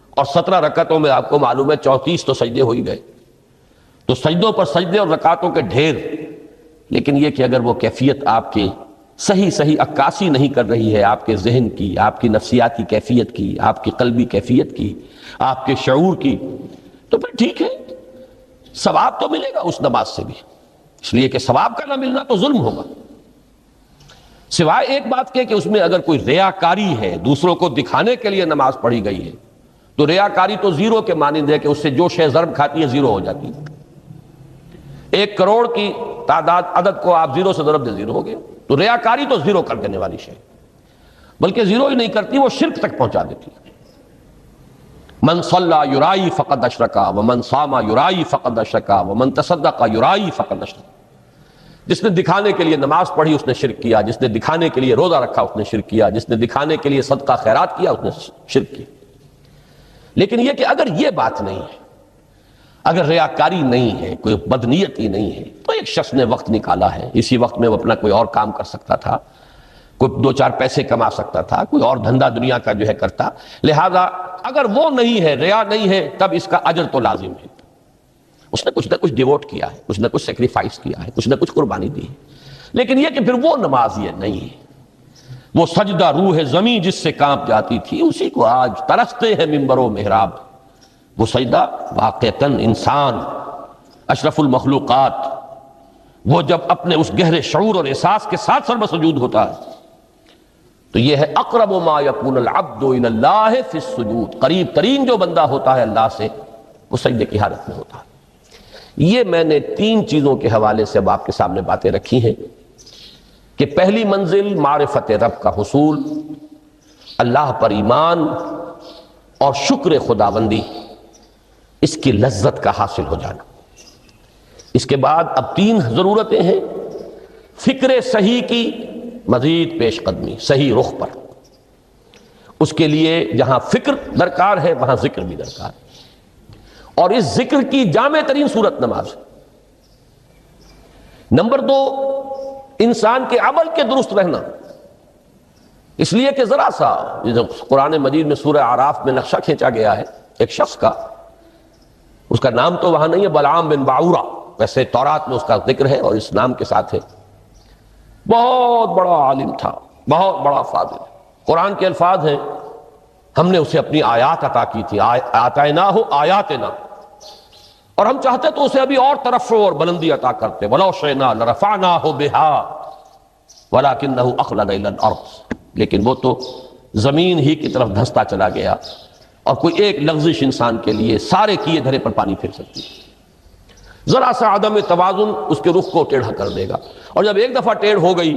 اور 17 رکعتوں میں آپ کو معلوم ہے 34 تو سجدے ہو ہی گئے، تو سجدوں پر سجدے اور رکعتوں کے ڈھیر، لیکن یہ کہ اگر وہ کیفیت آپ کے صحیح عکاسی نہیں کر رہی ہے آپ کے ذہن کی، آپ کی نفسیاتی کیفیت کی، آپ کی قلبی کیفیت کی، آپ کے شعور کی، تو پھر ٹھیک ہے، ثواب تو ملے گا اس نماز سے بھی، اس لیے کہ ثواب کا نہ ملنا تو ظلم ہوگا، سوائے ایک بات کہ اس میں اگر کوئی ریاکاری ہے، دوسروں کو دکھانے کے لیے نماز پڑھی گئی ہے، تو ریاکاری تو زیرو کے مانند ہے کہ اس سے جو شے ضرب کھاتی ہے زیرو ہو جاتی ہے۔ 1 کروڑ کی تعداد عدد کو آپ زیرو سے ضرب دے زیرو ہو گئے، تو ریاکاری تو زیرو کر دینے والی شے، بلکہ زیرو ہی نہیں کرتی، وہ شرک تک پہنچا دیتی ہے۔ من صلی یرائی فقد اشرکا ومن صام یرائی فقد اشرکا ومن تصدق یرائی فقد اشرکا، جس نے دکھانے کے لیے نماز پڑھی اس نے شرک کیا، جس نے دکھانے کے لیے روزہ رکھا اس نے شرک کیا، جس نے دکھانے کے لیے صدقہ خیرات کیا اس نے شرک کیا۔ لیکن یہ کہ اگر یہ بات نہیں ہے، اگر ریاکاری نہیں ہے، کوئی بدنیتی نہیں ہے، تو ایک شخص نے وقت نکالا ہے، اسی وقت میں وہ اپنا کوئی اور کام کر سکتا تھا، کوئی 2-4 پیسے کما سکتا تھا، کوئی اور دھندا دنیا کا جو ہے کرتا، لہذا اگر وہ نہیں ہے، ریا نہیں ہے، تب اس کا اجر تو لازم ہے، اس نے کچھ نہ کچھ ڈیووٹ کیا ہے، کچھ نہ کچھ سیکریفائس کیا ہے، کچھ نہ کچھ قربانی دی ہے۔ لیکن یہ کہ پھر وہ نماز یہ نہیں ہے، وہ سجدہ روح زمیں جس سے کانپ جاتی تھی اسی کو آج ترستے ہیں منبر و محراب۔ وہ سجدہ واقعتاً انسان اشرف المخلوقات وہ جب اپنے اس گہرے شعور اور احساس کے ساتھ سر بسجود ہوتا ہے تو یہ ہے اقرب ما یکون العبد الی اللہ فی السجود، قریب ترین جو بندہ ہوتا ہے اللہ سے وہ سجدے کی حالت میں ہوتا ہے۔ یہ میں نے 3 چیزوں کے حوالے سے اب آپ کے سامنے باتیں رکھی ہیں کہ پہلی منزل معرفت رب کا حصول، اللہ پر ایمان اور شکر خداوندی، اس کی لذت کا حاصل ہو جانا۔ اس کے بعد اب 3 ضرورتیں ہیں، فکر صحیح کی مزید پیش قدمی صحیح رخ پر، اس کے لیے جہاں فکر درکار ہے وہاں ذکر بھی درکار ہے، اور اس ذکر کی جامع ترین صورت نماز ہے۔ نمبر 2، انسان کے عمل کے درست رہنا، اس لیے کہ ذرا سا قرآن مجید میں سورہ اعراف میں نقشہ کھینچا گیا ہے ایک شخص کا، اس کا نام تو وہاں نہیں ہے، بلعام بن باعورہ، ویسے تورات میں اس کا ذکر ہے اور اس نام کے ساتھ ہے، بہت بڑا عالم تھا، بہت بڑا فاضل۔ قرآن کے الفاظ ہیں ہم نے اسے اپنی آیات عطا کی تھی، آتیناہ آیاتنا، اور ہم چاہتے تو اسے ابھی اور ترفع اور بلندی عطا کرتے، وَلَوْ شِئْنَا لَرَفَعْنَاهُ بِهَا وَلَكِنَّهُ أَخْلَدَ إِلَى الْأَرْضِ، لیکن وہ تو زمین ہی کی طرف دھنستا چلا گیا، اور کوئی ایک لغزش انسان کے لیے سارے کیے دھرے پر پانی پھر سکتی ہے، ذرا سا عدم توازن اس کے رخ کو ٹیڑھا کر دے گا، اور جب ایک دفعہ ٹیڑھ ہو گئی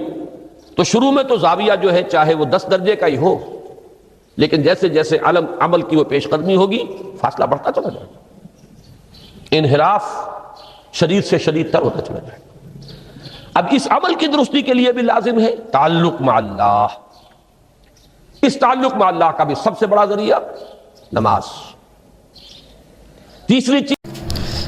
تو شروع میں تو زاویہ جو ہے چاہے وہ 10 درجے کا ہی ہو، لیکن جیسے جیسے عمل کی وہ پیش قدمی ہوگی فاصلہ بڑھتا چلا جائے گا، انحراف شدید سے شدید تر ہوتا چلا جائے گا۔ اب اس عمل کی درستی کے لیے بھی لازم ہے تعلق مع اللہ، اس تعلق مع اللہ کا بھی سب سے بڑا ذریعہ نماز۔ تیسری چیز،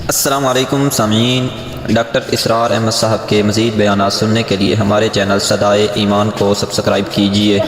السلام علیکم سامعین، ڈاکٹر اسرار احمد صاحب کے مزید بیانات سننے کے لیے ہمارے چینل صدائے ایمان کو سبسکرائب کیجیے۔